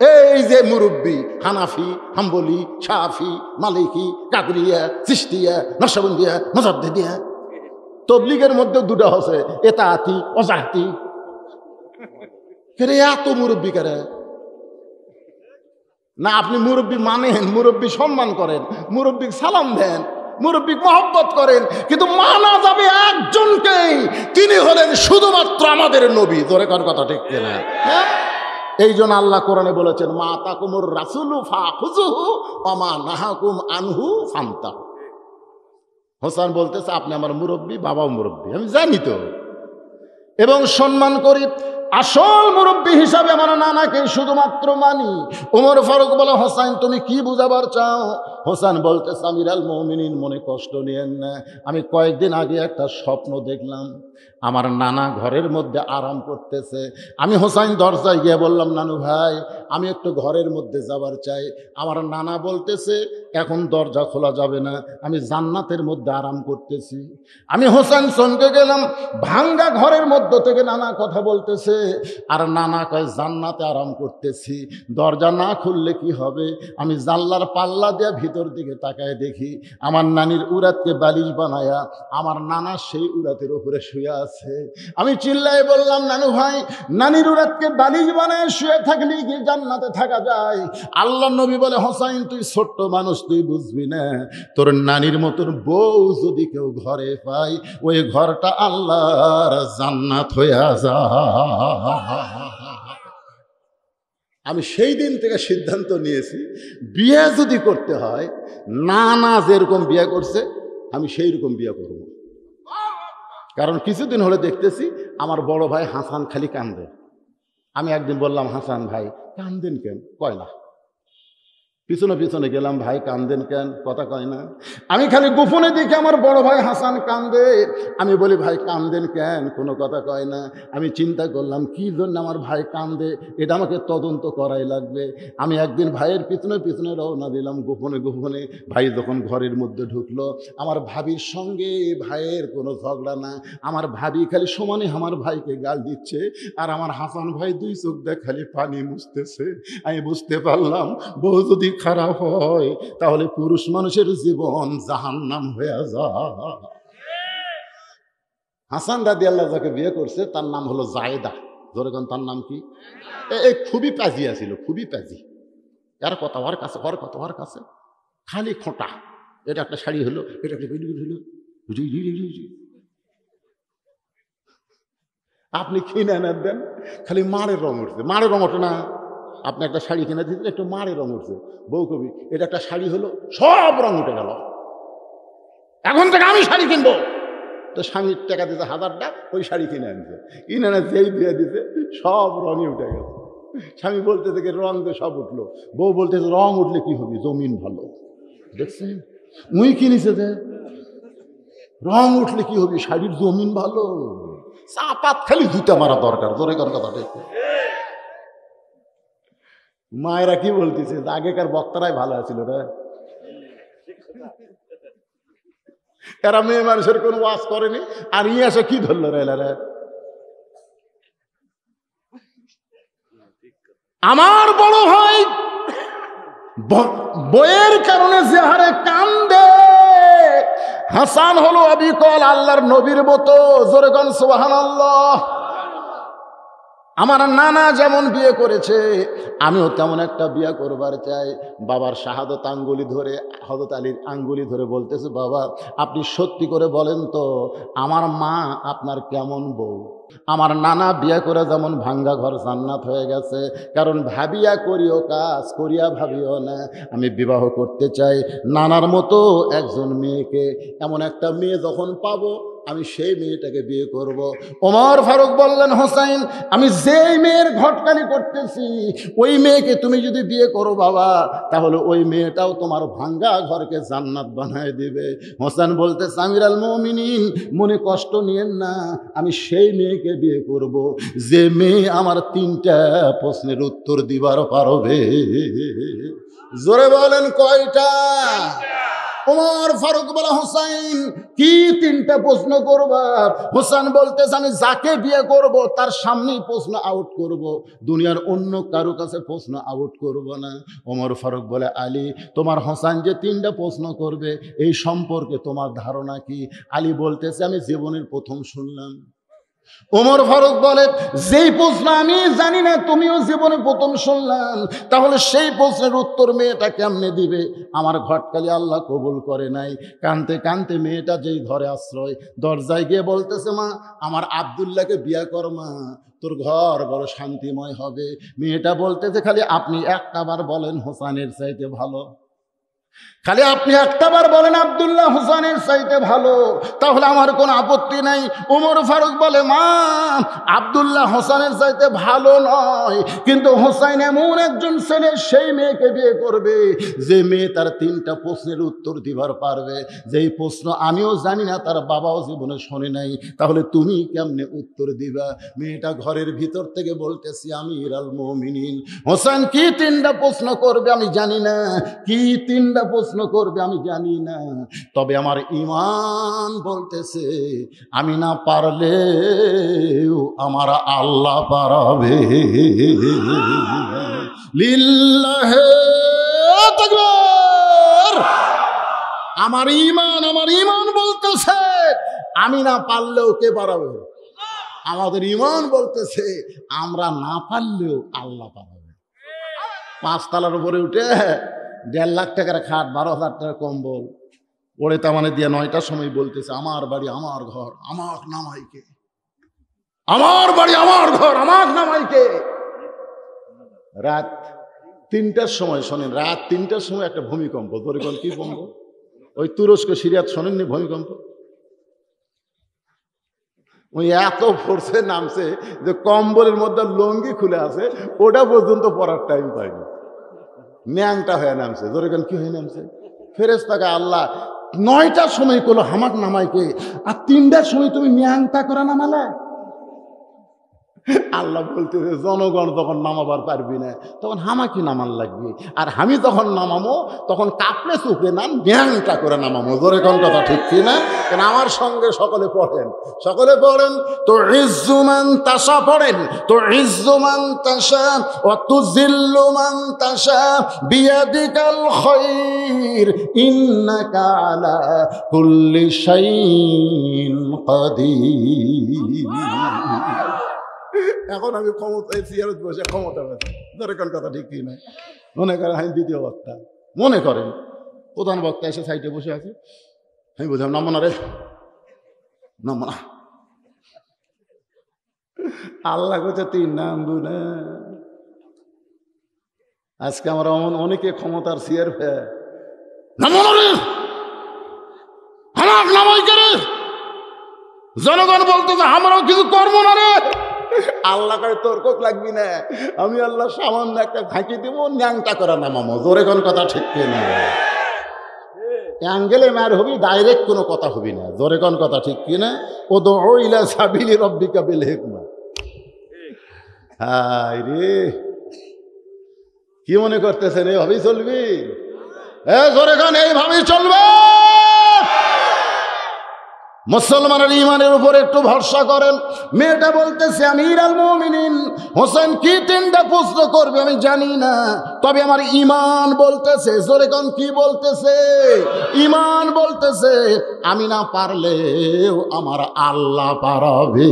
এই যে মুরব্বী, হানাফি, হাম্বলি, শাফি, মালিকি, কাদরিয়া, চিশতিয়া, নকশবন্দিয়া, মুজাদ্দিদিয়া, তবলিগের মধ্যে দুটো আছে, এতাআতি, ওজাহাতি। কে এত মুরব্বী করে না? আপনি মুরব্বী মানেন, মুরব্বী সম্মান করেন, মুরব্বী সালাম দেন, মুরব্বী মহব্বত করেন, কিন্তু মানা যাবে একজনকেই, তিনি হলেন শুধুমাত্র আমাদের নবী। জোরে কোন কথা ঠিক কিনা? এই জন্য আল্লাহ কোরআনে বলেছেন, মা তাকুমুর রাসূলু ফাখুযুহু ওয়া মা নাহাকুম আনহু ফান্তাহু। হোসেন বলতেছে, আপনি আমার মুরব্বী, বাবাও মুরব্বী, আমি জানি তো এবং সম্মান করি, আসল মুরব্বী হিসাবে আমার নানাকে শুধুমাত্র মানি। ওমর ফারুক বলে, হোসেন তুমি কি বুঝাবার চাও? হোসেন বলতেছে, আমির আল মুমিনিন, মনে কষ্ট নিয়েন না, আমি কয়েকদিন আগে একটা স্বপ্ন দেখলাম, আমার নানা ঘরের মধ্যে আরাম করতেছে। আমি হোসেন দরজায় গিয়ে বললাম, নানু ভাই, আমি একটু ঘরের মধ্যে যাবার চাই। আমার নানা বলতেছে, এখন দরজা খোলা যাবে না, আমি জান্নাতের মধ্যে আরাম করতেছি। আমি হোসেন চমকে গেলাম, ভাঙ্গা ঘরের মধ্য থেকে নানা কথা বলতেছে, আর নানা কয় জান্নাতে আরাম করতেছি, দরজা না খুললে কি হবে? আমি জানলার পাল্লা দিয়ে ভিতর দিকে তাকায় দেখি, আমার নানির উরাতকে বালিশ বানায়া আমার নানা সেই উরাতের উপরে শুয়ে আছে। আমি চিল্লায় বললাম, নানু ভাই, নানির উরাতকে বালিশ বানায় শুয়ে থাকলে কি জান্নাতে থাকা যায়? আল্লাহ নবী বলে, হোসেন তুই ছোট্ট মানুষ, তুই বুঝবি না, তোর নানির মতন বউ যদি কেউ ঘরে পায়, ওই ঘরটা আল্লাহর জান্নাত হইয়া যায়। আমি সেই দিন থেকে সিদ্ধান্ত নিয়েছি, বিয়ে যদি করতে হয়, নানা যেরকম বিয়ে করছে আমি সেই রকম বিয়ে করব। কারণ কিছুদিন হলে দেখতেছি আমার বড় ভাই হাসান খালি কান্দে। আমি একদিন বললাম, হাসান ভাই কান্দেন কেন? কয় না। পিছনে পিছনে গেলাম, ভাই কান্দেন কেন? কথা কয় না। আমি খালি গোপনে দেখি আমার বড় ভাই হাসান কান্দে। আমি বলি, ভাই কান্দেন কেন? কোনো কথা কয় না। আমি চিন্তা করলাম কি জন্য আমার ভাই কান্দে, এটা আমাকে তদন্ত করাই লাগবে। আমি একদিন ভাইয়ের পিছনে পিছনে রওনা দিলাম গোপনে গোপনে। ভাই যখন ঘরের মধ্যে ঢুকলো, আমার ভাবির সঙ্গে ভাইয়ের কোনো ঝগড়া না, আমার ভাবি খালি সমানে আমার ভাইকে গাল দিচ্ছে, আর আমার হাসান ভাই দুই চোখ দিয়ে খালি পানি মুছতেছে। আমি বুঝতে পারলাম, বউ যদি খারাপ হয় তাহলে পুরুষ মানুষের জীবন জাহান্নাম হয়ে যায়। হাসান রাদিয়াল্লাহু যাকে বিয়ে করছে তার নাম হলো জায়েদা। ধরে কোন তার নাম কি? খুবই পাজি আছিল, খুবই পাজি। এর কথা ওর কাছে, ওর কথা ওর কাছে, খালি খোঁটা। এটা একটা শাড়ি হলো, এটা একটা হলো, আপনি কিনে এনে দেন, খালি মারের রং উঠছে। মারের রং ওঠে না? আপনি একটা শাড়ি কিনে দিচ্ছেন, একটু মারের রং উঠছে। বউ কবি এটা একটা শাড়ি হলো, সব রং উঠে গেল, এখন থেকে আমি শাড়ি কিনবো। তো স্বামীর টাকা দিতে 1000 টাকা, ওই শাড়ি কিনে আনছে। কিনে এনে যেই দিয়ে দিতে সব রঙই উঠে গেছে। স্বামী বলতে থেকে রং তো সব উঠলো, বউ বলতেছে রং উঠলে কি হবে, জমিন ভালো। দেখছেন মুই কিনেছে যে রং উঠলে কি হবে, শাড়ির জমিন ভালো। চাপাত খালি জুতা মারা দরকার, জোরে কোন কথা দেখো। মায়েরা কি বলতেছে, আগেকার বক্তারাই ভালো আছিল রে, এরা মেয়ে মানুষের কোনো ওয়াজ করেনি, আর ইয়ে এসে কি ধরলো রে এলারা। আমার বড় ভাই বইয়ের কারণে যে হারে কান্দে, হাসান হলো অবিকল আল্লাহর নবীর মতো, জোরে কোন সুবহানাল্লাহ। আমার নানা যেমন বিয়ে করেছে, আমিও তেমন একটা বিয়ে করবার চাই। বাবার শাহাদত আঙ্গুলি ধরে, হযরত আলীর আঙ্গুলি ধরে বলতেছে, বাবা আপনি সত্যি করে বলেন তো, আমার মা আপনার কেমন বউ? আমার নানা বিয়ে করে যেমন ভাঙ্গা ঘর জান্নাত হয়ে গেছে, কারণ ভাবিয়া করিও কাজ, করিয়া ভাবিও না। আমি বিবাহ করতে চাই নানার মতো একজন মেয়েকে। এমন একটা মেয়ে যখন পাবো, আমি সেই মেয়েটাকে বিয়ে করব। ওমর ফারুক বললেন, হোসাইন আমি যেই মেয়ের ঘটকালি করতেছি, ওই মেয়েকে তুমি যদি বিয়ে করো বাবা, তাহলে ওই মেয়েটাও তোমার ভাঙ্গা ঘরকে জান্নাত বানায় দিবে। হোসেন বলতে, আমিরুল মুমিনিন মনে কষ্ট নিয়েন না, আমি সেই মেয়েকে বিয়ে করব যে মেয়ে আমার 3টা প্রশ্নের উত্তর দিবার পারবে। জোরে বলেন কয়টা? ওমর ফারুক বলে, হোসাইন কি 3টা প্রশ্ন করবা? হোসেন বলতেছে, আমি যাকে বিয়ে করব তার সামনেই প্রশ্ন আউট করব, দুনিয়ার অন্য কারো কাছে প্রশ্ন আউট করব না। ওমর ফারুক বলে, আলী তোমার হোসেন যে 3টা প্রশ্ন করবে এই সম্পর্কে তোমার ধারণা কি? আলী বলতেছে, আমি জীবনের প্রথম শুনলাম। ওমর ফারুক বলে, যেই প্রশ্ন আমি জানি না তুমিও জীবনে প্রথম শুনলাম, তাহলে সেই প্রশ্নের উত্তর মেয়েটা কেমনে দিবে? আমার ঘটকালি আল্লাহ কবুল করে নাই। কানতে কানতে মেয়েটা যেই ঘরে আশ্রয়, দরজায় গিয়ে বলতেছে, মা আমার আব্দুল্লাহকে বিয়ে কর মা, তোর ঘর বড় শান্তিময় হবে। মেয়েটা বলতেছে, খালি আপনি একটাবার বলেন হোসেনের চাইতে ভালো, খালি আপনি একটাবার বলেন আব্দুল্লাহ হোসেনের চাইতে ভালো, তাহলে আমার কোনো আপত্তি নাই। ওমর ফারুক বলে, মা আব্দুল্লাহ হোসেনের চাইতে ভালো নয়, কিন্তু হোসেন এমন একজন ছেলে, সেই মেয়েকে বিয়ে করবে যে মেয়ে তার 3টা প্রশ্নের উত্তর দিবার পারবে, যেই প্রশ্ন আমিও জানি না, তার বাবাও জীবনে শোনে নাই, তাহলে তুমি কেমনে উত্তর দিবা? মেয়েটা ঘরের ভিতর থেকে বলতেছি, আমিরুল মুমিনিন হোসেন কি 3টা প্রশ্ন করবে আমি জানি না, কি 3টা প্রশ্ন করবে আমি জানি না, তবে আমার ঈমান বলতেছে আমি না পারলেও আমার আল্লাহ পারাবে। লিল্লাহে তাকবীর। আমার ঈমান বলতেছে আমি না পারলেও কে পারাবে? আমাদের ঈমান বলতেছে আমরা না পারলেও আল্লাহ পারাবে। 5 তলার উপরে উঠে 1.5 লাখ টাকার খাট, 12,000 টাকার কম্বল ওরে তামানে দিয়ে 9টার সময় বলতেছে, আমার বাড়ি আমার ঘর আমার নামাইকে, আমার বাড়ি আমার ঘর আমার নামাইকে। রাত 3টার সময় শোনেন, রাত 3টার সময় একটা ভূমিকম্প। ধরে কোন কি ভূমিকম্প? ওই তুরস্ক সিরিয়াত শোনেননি ভূমিকম্প? ওই এত ফোর্সে নামছে যে কম্বলের মধ্যে লঙ্গি খুলে আছে, ওটা পর্যন্ত পড়ার টাইম পায়নি, ন্যাংটা হয়ে নামছে। ধরে কি হয়ে নামছে? ফেরেশতাকে আল্লাহ 9টার সময় করলো হামাক নামাইকে, আর 3টার সময় তুমি ন্যাংটা করে নামালে। আল্লাহ বলতেছে, জনগণ তখন নামাবার পারবি না, তখন হামাকি নামান লাগবে, আর আমি যখন নামামো তখন কাপড়ে চুপড়ে নাম ন্যাংটা করে নামামো। জোরে কোন কথা ঠিক কি না? কেন আমার সঙ্গে সকলে পড়েন, সকলে পড়েন। তো ইজ্জুমান তাশা পড়েন, তো ইজ্জুমান তাশা ওয়া তুযিল্লু মান তাশা বিয়াদিকাল খায়র ইন্নাকা আলা কুল্লি শাইইন কাদির। এখন আমি ক্ষমতায় চেয়ারত বসে ক্ষমতা পেয়েছি, ধরে কোন কথা ঠিক কি নাই। মনে করেন আমি দ্বিতীয় বক্তা, মনে করেন প্রধান বক্তা এসে সাইডে বসে আছে, আমি বললাম নামো না রে, নামো না। আল্লাহ করছে তুই নামবু না। আজকে আমরা অনেকে ক্ষমতার চেয়ার ফের নামো না রে, আমার নামাই করে জনগণ বলতেছে আমরাও কিছু করবো না রে। আল্লাহ করে তোর কোক লাগবি না, আমি আল্লাহ সামান্য একটা ফাঁকি দিব, ন্যাংটা করা নামামো। জোরে কোন কথা ঠিক কিনা? অ্যাঙ্গেলে মার হবি, ডাইরেক্ট কোনো কথা হবি না। জোরে কোন কথা ঠিক কিনা? ও দো ইলা সাবিলি রব্বিকা বিল হিকমা। হায় রে, কি মনে করতেছেন এইভাবেই চলবি? জোরে কোন এইভাবেই চলবে। মুসলমানের ইমানের উপর একটু ভরসা করেন। মেয়েটা বলতেছে আমিরুল মুমিনিন হোসেন কি তিনটা প্রশ্ন করবে আমি জানি না, তবে আমার ইমান বলতেছে। জোরে কোন কি বলতেছে? ইমান বলতেছে আমি না পারলেও আমার আল্লাহ পারবে।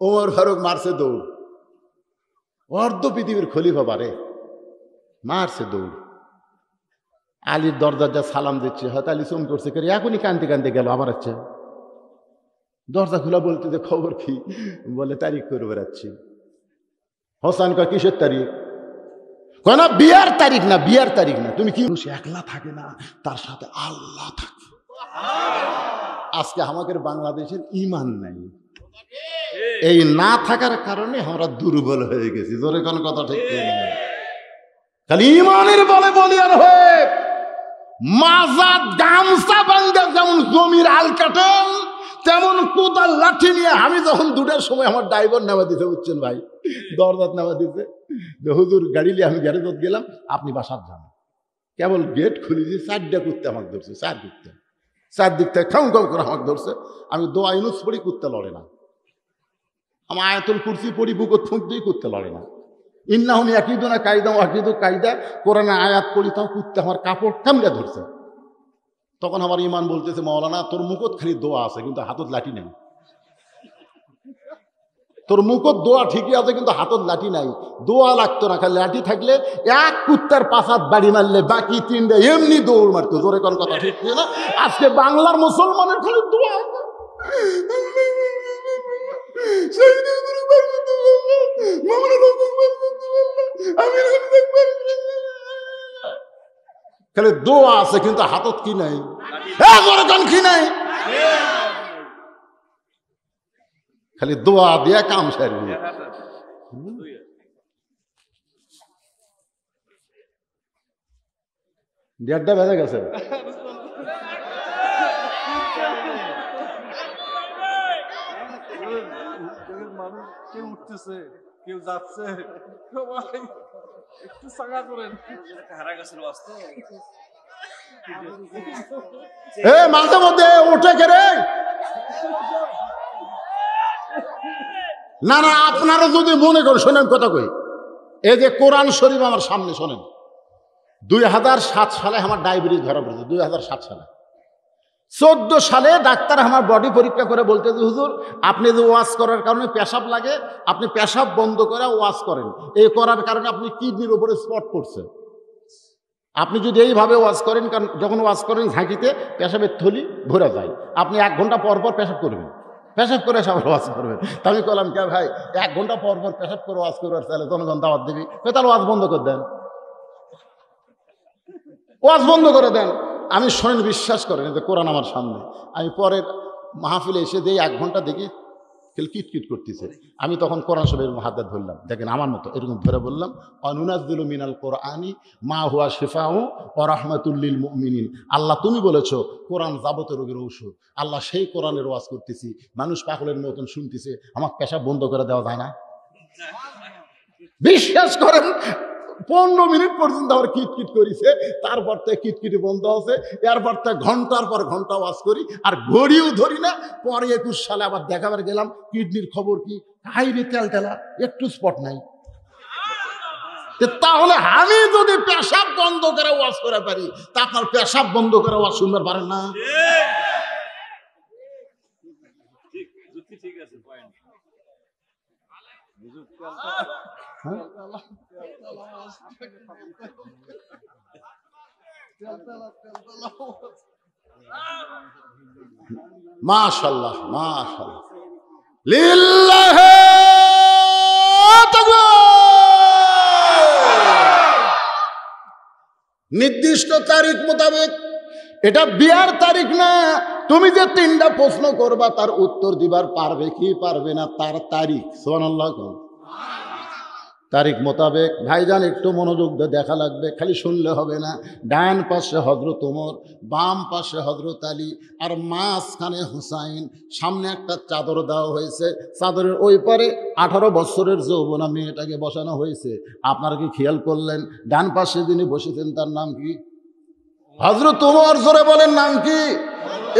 ওমর ফারুক মারছে দৌড়, অর্ধ পৃথিবীর খলিফা বারে মারছে দৌড়। আলীর দরজা যা সালাম দিচ্ছে, হয়তো আলী চুম করছে, করে এখনই কানতে কানতে গেল আমার আচ্ছা দরজা খোলা, বলতে যে খবর কি? বলে তারিখ করে বেড়াচ্ছি। হোসেন কয় কিসের তারিখ? কয় না বিয়ার তারিখ না, বিয়ার তারিখ না। তুমি কি? একলা থাকে না, তার সাথে আল্লাহ থাকে। আজকে আমাদের বাংলাদেশের ইমান নাই, এই না থাকার কারণে আমরা দুর্বল হয়ে গেছি। জোরে কোন কথা ঠিক না? খালি ইমানের বলে বলিয়ান হয়ে মাজার গামছা বান্ধে যেমন জমির আল কাটেন, তেমন কোদাল লাঠি নিয়ে আমি যখন 2টার সময় আমার ড্রাইভার নামা দিতে, বুঝছেন ভাই, দরজাত নামা দিতে, হুজুর গাড়ি নিয়ে আমি গ্যারেজত গেলাম, আপনি বাসার যান। কেবল গেট খুলেছি, 4টা কুত্তে আমাকে ধরছে, 4 কুত্তে, 4 দিক থেকে খাম খাম করে আমাকে ধরছে। আমি দোয়া ইউনুস পড়ি, কুত্তে লড়ে না। আমার আয়াতুল কুরসি পড়ি, বুকত ফুঁক দিই, কুত্তে লড়ে না। ইন্নাহুম ইয়াকিদুনা কায়দা ওয়াকিদু কায়দা, কোরআনে আয়াত পড়ি, তাও কুত্তে আমার কাপড় কামড়ে ধরছে। তখন আমার ইমান বলতেছে মাওলানা তোর মুখত খালি দোয়া আছে, কিন্তু হাতত লাঠি নাই। তোর মুখত দোয়া ঠিকই আছে, কিন্তু হাতত লাঠি নাই। দোয়া লাগতো না, খালি লাঠি থাকলে এক কুত্তার পাছাত বাড়ি মারলে বাকি 3টা এমনি দৌড় মারতো। জোরে কোন কথা ঠিক না? আজকে বাংলার মুসলমানের খালি দোয়া, খালি দোয়া আছে, কিন্তু হাতত কি নাই? কি নাই? খালি দোয়া দিয়া কাম সারবি। 1:30 বেজে গেছে। মানুষ কেউ উঠতেছে, কেউ যাচ্ছে, একটু সাঙ্গা করেন। মাঝে মধ্যে উঠে কেড়ে না না, আপনারা যদি মনে করেন, শোনেন কথা কই, এই যে কোরআন শরীফ আমার সামনে, শোনেন, 2007 সালে আমার ডায়াবেটিস ধরা পড়েছে। 2007 সালে, 14 সালে ডাক্তার আমার বডি পরীক্ষা করে বলতে যে হুজুর আপনি যে ওয়াশ করার কারণে পেশাব লাগে, আপনি পেশাব বন্ধ করে ওয়াশ করেন, এই করার কারণে আপনি কিডনির উপরে স্পট পড়ছে। আপনি যদি এইভাবে ওয়াশ করেন, কারণ যখন ওয়াশ করেন ঝাঁকিতে পেশাবের থলি ভরে যায়, আপনি 1 ঘন্টা পর পর পেশাব করবেন, পেশাব করে সবার ওয়াশ করবেন। তা আমি বললাম কে ভাই 1 ঘন্টা পর পর পেশাব করে ওয়াশ করবার তাহলে জনগণ দাওয়াত দিবি, তাহলে ওয়াশ বন্ধ করে দেন, ওয়াজ বন্ধ করে দেন। আমি শোনেন, বিশ্বাস করেন, যে কোরআন আমার সামনে, আমি পরের মাহফিলে এসে দিয়ে 1 ঘন্টা দেখি কিটকিট করতেছে। আমি তখন কোরআন শরীফের হাতে ধরলাম, দেখেন আমার মতো এরকম ধরে বললাম, অনুনাজ্জিলু মিনাল কোরআনি মা হুয়া শিফাউ ওয়া রাহমাতুল লিল মুমিনিন। আল্লাহ তুমি বলেছো কোরআন যাবতীয় রোগের ঔষধ। আল্লাহ সেই কোরআনের ওয়াজ করতেছি, মানুষ পাগলের মতন শুনতেছে, আমাকে পেশাব বন্ধ করে দেওয়া যায় না? বিশ্বাস করেন 15 মিনিট পর্যন্ত আমার কিটকিট করেছে, তারপর থেকে কিটকিটি বন্ধ আছে। এরপর থেকে ঘন্টার পর ঘন্টা ওয়াজ করি, আর ঘড়িও ধরি না। পরে 21 সালে আবার দেখাবার গেলাম, কিডনির খবর কি, হাইরে তেল তেলা, একটু স্পট নাই। তাহলে আমি যদি পেশাব বন্ধ করে ওয়াজ করে পারি, তা আপনার পেশাব বন্ধ করে ওয়াজ শুনতে পারেন না? ঠিক আছে, পয়েন্ট। মাশাআল্লাহ মাশাআল্লাহ লিল্লাহি তাকবীর। নির্দিষ্ট তারিখ মোতাবেক, এটা বিয়ার তারিখ না। তুমি যে 3টা প্রশ্ন করবা তার উত্তর দিবার পারবে কি পারবে না তার তারিখ। সুবহানাল্লাহ। তারিখ মোতাবেক ভাইজান একটু মনোযোগ দিয়ে দেখা লাগবে, খালি শুনলে হবে না। ডান পাশে হযরত ওমর, বাম পাশে হযরত আলী, আর মাঝখানে হুসাইন। সামনে একটা চাদর দেওয়া হয়েছে, চাদরের ওই পারে 18 বছরের যৌবনা মেয়েটাকে বসানো হয়েছে। আপনারা কি খেয়াল করলেন ডান পাশে যিনি বসেছেন তার নাম কি? হযরত ওমর। জোরে বলেন নাম কি?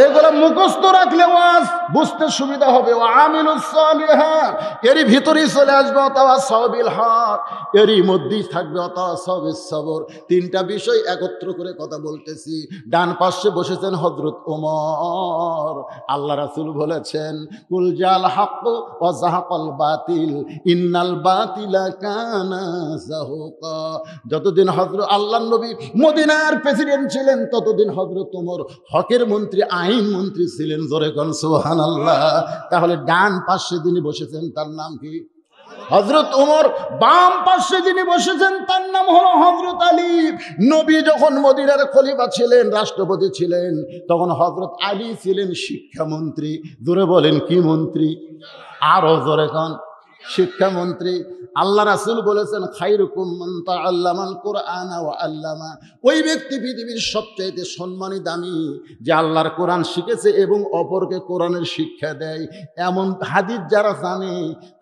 এগুলো মুখস্থ রাখলে ওয়াজ বুঝতে সুবিধা হবে। ওয়া আমিলুস সালিহাত, এরই ভিতরেই চলে আসবে ওয়াতাওয়াসাবিল হক, এরই মধ্যেই থাকবে ওয়াতাওয়াসাবিস সবর। 3টা বিষয় একত্র করে কথা বলতেছি। ডান পাশে বসেছেন হযরত ওমর। আল্লাহ রাসূল বলেছেন কুল জাল হক ওয়া যাহাকাল বাতিল ইন্নাল বাতিলা কানা যাহুকা। যতদিন হযরত আল্লাহর নবী মদিনার প্রেসিডেন্ট ছিলেন ততদিন হযরত ওমর হকের মন্ত্রী, আইন মন্ত্রী ছিলেন। জোরে কোন সুবহানাল্লাহ। তাহলে ডান পাশে যিনি বসেছেন তার নাম কি? হযরত ওমর। বাম পাশে যিনি বসেছেন তার নাম হলো হযরত আলী। নবী যখন মদিনার খলিফা ছিলেন, রাষ্ট্রপতি ছিলেন, তখন হযরত আলী ছিলেন শিক্ষামন্ত্রী। জোরে বলেন কি মন্ত্রী? আরো জোরে কোন? শিক্ষামন্ত্রী। আল্লাহ রাসূল বলেছেন খায়রুকুম মান তাআল্লামাল কুরআনা ওয়া আল্লামা। ওই ব্যক্তি পৃথিবীর সবচাইতে সম্মানী, দামি, যে আল্লাহর কোরআন শিখেছে এবং অপরকে কোরআনের শিক্ষা দেয়। এমন হাদিস যারা জানে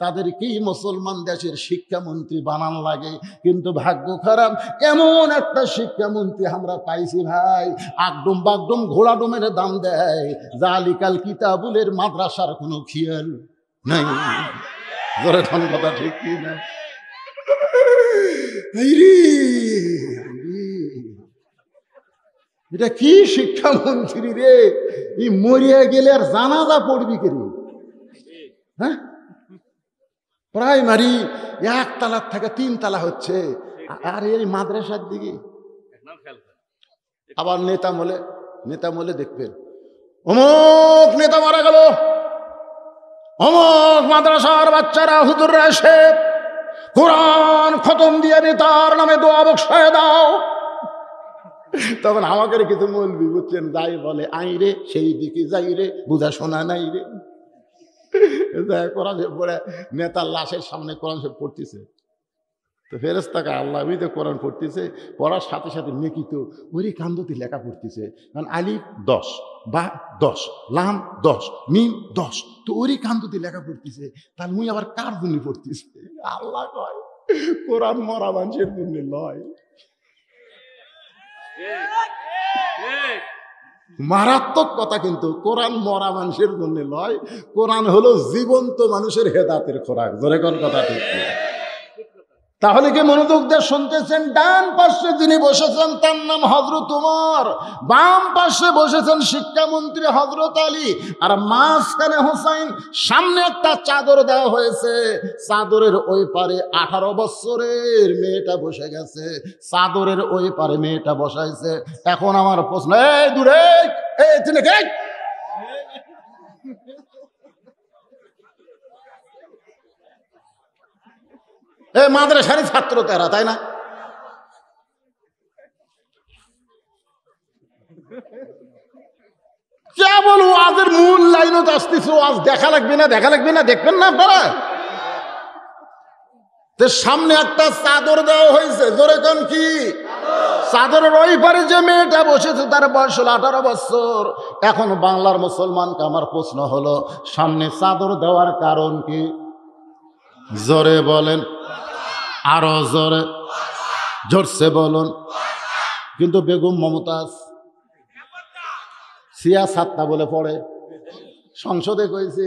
তাদেরকেই মুসলমান দেশের শিক্ষামন্ত্রী বানান লাগে। কিন্তু ভাগ্য খারাপ, এমন একটা শিক্ষামন্ত্রী আমরা পাইছি ভাই, আগডুম বাগডুম ঘোড়াডুমের দাম দেয়। জালিকাল কিতাবুলের মাদ্রাসার কোনো খেয়াল নাই। জোরে ধন কথা ঠিক কি না? এটা কি শিক্ষামন্ত্রী রে? এই মরিয়া গেলে আর জানাজা পড়বি কেন? হ্যাঁ, প্রাইমারি 1 তালার থেকে 3 তালা হচ্ছে, আর এই মাদ্রাসার দিকে আবার নেতা মলে দেখবেন অমুক নেতা মারা গেল, অমুক মাদ্রাসার বাচ্চারা হুজুররা এসে কোরআন খতম দিয়ে নেতার নামে দোয়া বক্সায় দাও। তখন আমাকে কিছু মৌলবি বুঝছেন যাই বলে আই রে সেই দিকে যাই রে, বুঝা শোনা নাই রে। কোরআন পড়ে নেতার লাশের সামনে কোরআন সব পড়তেছে, তো ফেরেশতাকে আল্লাহ তো কোরআন পড়তেছে, পড়ার সাথে সাথে নেকিত ওই কান্দতি লেখা পড়তেছে। কারণ আলিফ 10, বা 10, লাম 10, মিম 10, তো ওরই কান্দতি লেখা পড়তেছে। তাহলে মুই আবার কার জন্য পড়তেছে? আল্লাহ কয় কোরআন মরা মানুষের জন্য লয়। মারাত্মক কথা, কিন্তু কোরআন মরা মানুষের জন্য লয়। কোরআন হলো জীবন্ত মানুষের হেদাতের খোরাক। জোরে কোন কথা ঠিক? তাহলে কি মনোযোগ দিয়ে শুনতেছেন? ডান পাশে যিনি বসেছেন তার নাম হযরত ওমর, বাম পাশে বসেছেন শিক্ষামন্ত্রী হযরত আলী, আর মাঝখানে হুসাইন। সামনে একটা চাদর দেওয়া হয়েছে, চাদরের ওই পারে 18 বছরের মেয়েটা বসে গেছে, চাদরের ওই পারে মেয়েটা বসাইছে। এখন আমার প্রশ্ন, এই দূরে এই তিনি কে? এ মাদ্রাসার ছাত্র তারা, তাই না? কেবল ওয়াজের মূল লাইনত আসতেছে, ওয়াজ দেখা লাগবে না, দেখা লাগবে না, দেখবেন না আপনারা? সামনে একটা চাদর দেওয়া হয়েছে, জোরে কোন কি? চাদরের ওই পারে যে মেয়েটা বসেছে তার বয়স হলো 18 বছর। এখন বাংলার মুসলমানকে আমার প্রশ্ন হলো, সামনে চাদর দেওয়ার কারণ কি? জোরে বলেন, আরো জোরে, জোরসে বলুন। কিন্তু বেগম মমতাজ সিয়াসাতটা বলে পড়ে, সংসদে কইছে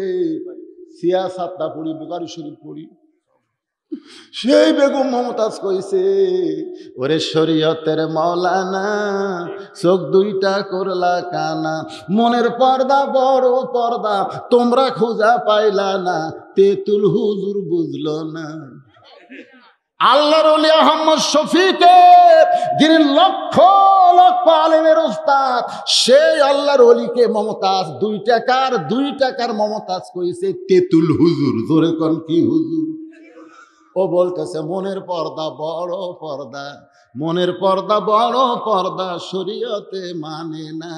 সিয়াসাতটা পড়ি, বুখারী শরীফ পড়ি। সেই বেগম মমতাজ কইছে, ওরে শরীয়তের মৌলানা চোখ দুইটা করলা কানা, মনের পর্দা বড় পর্দা তোমরা খুঁজা পাইলা না, তেতুল হুজুর বুঝলো না। আল্লাহর ওলি আহমদ শফিকে, যিনি লক্ষ লক্ষ আলেমের উস্তাদ, সেই আল্লাহর ওলিকে মমতাজ 2 টাকার মমতাজ কইছে তেতুল হুজুর। জোরে কোন কি হুজুর? ও বলতেছে মনের পর্দা বড় পর্দা, মনের পর্দা বড় পর্দা শরীয়তে মানে না,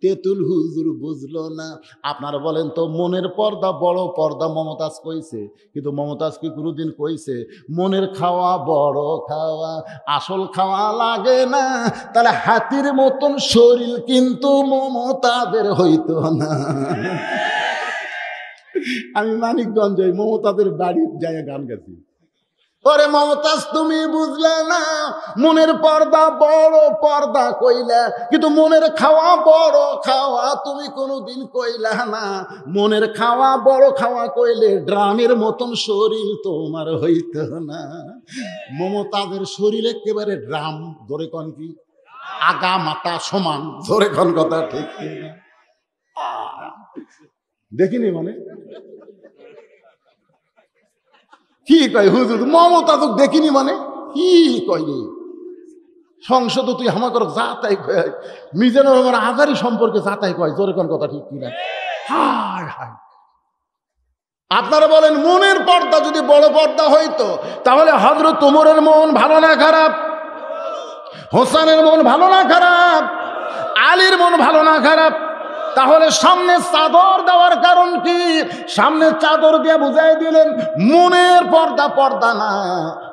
তেতুল হুজুর বুঝলো না। আপনারা বলেন তো, মনের পর্দা বড় পর্দা মমতাজ কইছে, কিন্তু মমতাজ কি কোনোদিন কইছে মনের খাওয়া বড় খাওয়া, আসল খাওয়া লাগে না? তাহলে হাতির মতন শরীর কিন্তু মমতাদের হইতো না। আমি মানিকগঞ্জে মমতাদের বাড়ির জায়গায় গান গাইছি। ওরে মমতাজ তুমি বুঝলে না, মনের পর্দা বড় পর্দা কইলা, কিন্তু মনের খাওয়া বড় খাওয়া তুমি কোনোদিন কইলা না। মনের খাওয়া বড় খাওয়া কইলে ড্রামের মতন শরীর তোমার হইত না। মমতাজের শরীর একেবারে ড্রাম। ধরে কন কি আগা মাথা সমান। ধরে কন কথা ঠিক না? দেখিনি মানে কি কয় হুজুর মমতাজ দেখিনি মানে কি কয় রে? সংসদ তুই হামাকর যা তাই কয়, মিজানুর রহমান আজারি সম্পর্কে যা তাই কয়। জোরে কোন কথা ঠিক কিনা? হায় হায়। আপনারা বলেন মনের পর্দা যদি বড় পর্দা হইতো, তাহলে হযরত ওমরের মন ভালো না খারাপ? হোসেনের মন ভালো না খারাপ? আলীর মন ভালো না খারাপ? তাহলে সামনে চাদর দেওয়ার কারণ কি? সামনে চাদর দিয়ে বুঝাই দিলেন মনের পর্দা পর্দা না,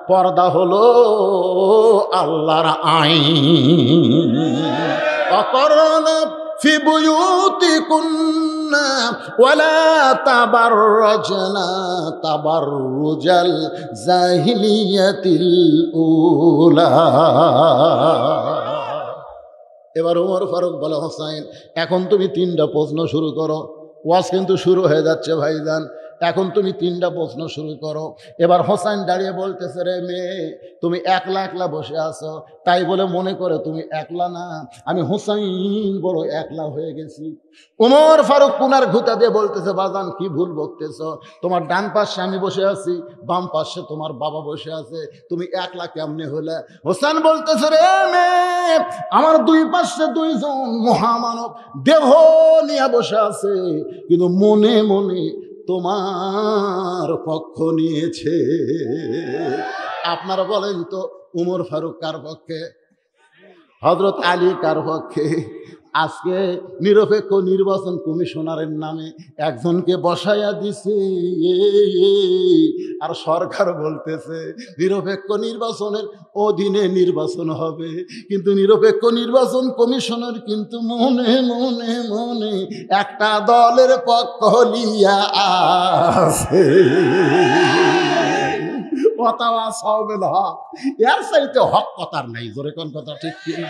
পর্দা হলো আল্লাহর আইন। অকরনা ফি বুয়ুতিকুন্না ওয়ালা তাবাররাজনা তাবাররুজাল জাহিলিয়াতিল উলা। এবার ওমর ফারুক বলে, হোসাইন এখন তুমি 3টা প্রশ্ন শুরু করো। ওয়াজ কিন্তু শুরু হয়ে যাচ্ছে ভাইজান, এখন তুমি 3টা প্রশ্ন শুরু করো। এবার হোসাইন দাঁড়িয়ে বলতেছে, রে মেয়ে তুমি একলা একলা বসে আছো, তাই বলে মনে করে তুমি একলা না, আমি হোসাইন বড় একলা হয়ে গেছি। ওমর ফারুক পুনার ঘুতা দিয়ে বলতেছে, বাজান কি ভুল বকতেছ? তোমার ডান পাশে আমি বসে আছি, বাম পাশে তোমার বাবা বসে আছে, তুমি একলা কেমনে হলে? হোসেন বলতেছে, রে মেয়ে আমার 2 পাশে 2 জন মহামানব দেহ নিয়ে বসে আছে, কিন্তু মনে মনে তোমার পক্ষ নিয়েছে। আপনারা বলেন তো উমর ফারুক কার পক্ষে? হযরত আলী কার পক্ষে? আজকে নিরপেক্ষ নির্বাচন কমিশনারের নামে একজনকে বসাইয়া দিছে, আর সরকার বলতেছে নিরপেক্ষ নির্বাচনের অধীনে নির্বাচন হবে, কিন্তু নিরপেক্ষ নির্বাচন কমিশনার কিন্তু মনে মনে মনে একটা দলের পক্ষ লিয়া আছে। কথাওয়া সবেল হক, এর চাইতে হক কথার নাই। জোরে কোন কথা ঠিক কিনা?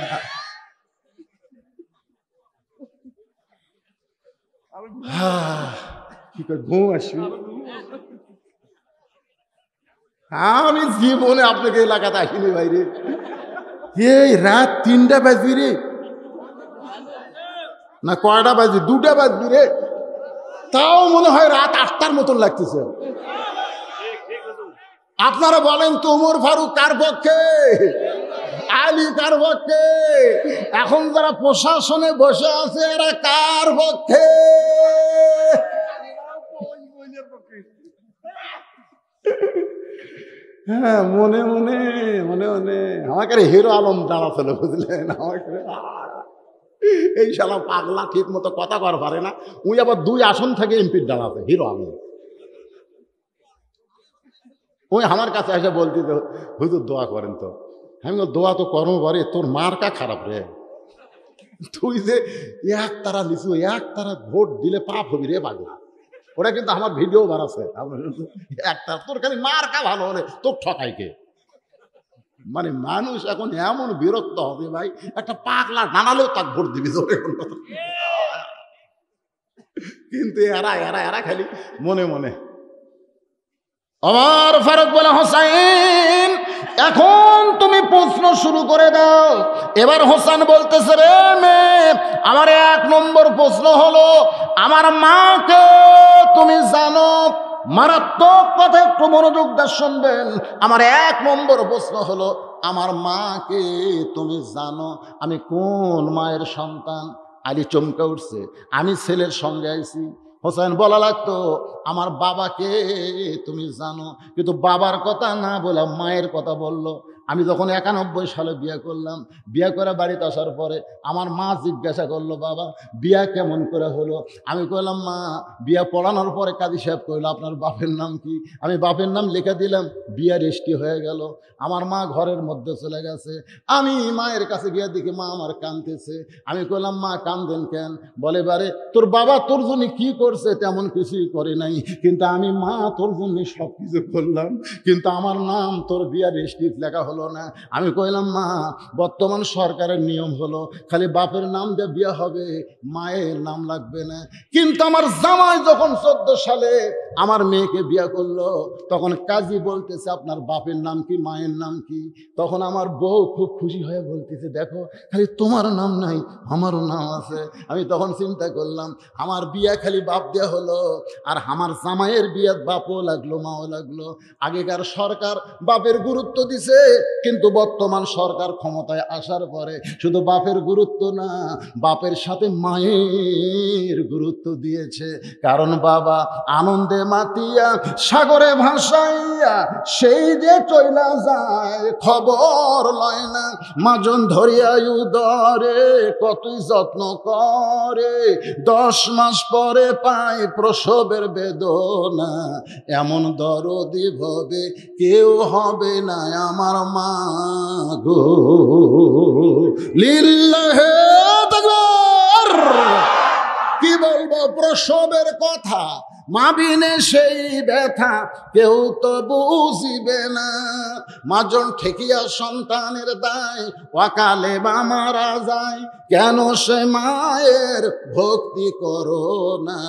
কি করে ঘুম আসবি? আমি জীবনে আপনাকে এলাকাতে আসিনি বাইরে। এই রাত 3টা বাজবি রে না কয়টা বাজবি? 2টা বাজবি রে, তাও মনে হয় রাত 8টার মতন লাগতেছে। আপনারা বলেন তো ওমর ফারুক কার পক্ষে? আলী কার পক্ষে? এখন যারা প্রশাসনে বসে আছে এরা কার পক্ষে? হ্যাঁ, মনে মনে মনে মনে আমাকে হিরো আলম দাঁড়াছিল, বুঝলেন? আমাকে এই শালা পাগলা ঠিক মতো কথা কর পারে না, উই আবার 2 আসন থেকে এমপির দাঁড়াতে হিরো আলম। ওই আমার কাছে এসে বলতি, হুজুর দোয়া করেন তো। আমি দোয়া তো করবো বারে, তোর মার্কা খারাপ রে, তুই যে 1 তারা লিচু 1 তারা ভোট দিলে পাপ হবি রে পাগলা। ওরা কিন্তু আমার ভিডিও বানাচ্ছে, একটা তোর খালি মার্কা ভালো হলে তোর ঠকাইকে। মানে মানুষ এখন এমন বিরক্ত হবে ভাই, একটা পাগলা জানালেও তার ভোট দিবি। কিন্তু এরা এরা এরা খালি মনে মনে আমার ফারুক বলে, হোসাইন এখন তুমি প্রশ্ন শুরু করে দাও। এবার হোসেন বলতেছে, রে মেয়ে, আমার 1 নম্বর প্রশ্ন হলো, আমার মাকে তুমি জানো? মারাত্মক কথা, একটু মনোযোগ দিয়ে শুনবেন। আমার 1 নম্বর প্রশ্ন হলো, আমার মাকে তুমি জানো? আমি কোন মায়ের সন্তান? আলী চমকে উঠছে, আমি ছেলের সঙ্গে আইছি। হোসেন বলা লাগতো, আমার বাবাকে তুমি জানো? কিন্তু বাবার কথা না বলে মায়ের কথা বলল। আমি যখন 91 সালে বিয়ে করলাম, বিয়ে করে বাড়িতে আসার পরে আমার মা জিজ্ঞাসা করলো, বাবা বিয়া কেমন করে হলো? আমি কইলাম, মা বিয়া পড়ানোর পরে কাজী সাহেব কইলো, আপনার বাপের নাম কি? আমি বাপের নাম লিখে দিলাম, বিয়া রেজিস্ট্রি হয়ে গেল। আমার মা ঘরের মধ্যে চলে গেছে। আমি মায়ের কাছে গিয়ে দেখি মা আমার কাঁদতেছে। আমি কইলাম, মা কান্দেন কেন? বলে, বারে তোর বাবা তোর জন্য কি করছে? তেমন কিছুই করে নাই, কিন্তু আমি মা তোর জন্য সব কিছু করলাম, কিন্তু আমার নাম তোর বিয়া রেজিস্ট্রি লেখা হলো না। আমি কইলাম, মা বর্তমান সরকারের নিয়ম হলো খালি বাপের নাম দিয়ে বিয়ে হবে, মায়ের নাম লাগবে না। কিন্তু আমার জামাই যখন 14 সালে আমার মেয়েকে বিয়ে করলো, তখন কাজী বলতেছে, আপনার বাপের নাম কি, মায়ের নাম কি? তখন আমার বউ খুব খুশি হয়ে বলতেছে, দেখো খালি তোমার নাম নাই, আমারও নাম আছে। আমি তখন চিন্তা করলাম, আমার বিয়া খালি বাপ দেয়া হলো, আর আমার জামাইয়ের বিয়ার বাপও লাগলো, মাও লাগলো। আগেকার সরকার বাপের গুরুত্ব দিছে, কিন্তু বর্তমান সরকার ক্ষমতায় আসার পরে শুধু বাপের গুরুত্ব না, বাপের সাথে মায়ের গুরুত্ব দিয়েছে। কারণ বাবা আনন্দে মাতিয়া সাগরে ভাসাইয়া সেই যে চইলা যায়, খবর লয় না। মাজন ধরিয়া উদরে কতই যত্ন করে, 10 মাস পরে পায় প্রসবের বেদনা। এমন দরদি ভবে কেউ হবে না আমার মা গো। লিল্লাহে তাকবীর। কি বলবো প্রসবের কথা, মা বিনে সেই ব্যথা কেউ তো বুঝিবে না। মাজন ঠেকিয়া সন্তানের দায়, অকালে বা মারা যায়, কেন সে মায়ের ভক্তি করো না?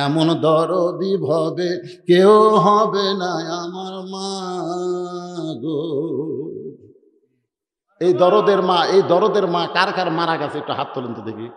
এমন দরদি ভবে কেউ হবে না আমার মা গো। এই দরদের মা, এই দরদের মা কার কার মারা গেছে একটু হাত তোলেন তো দেখি।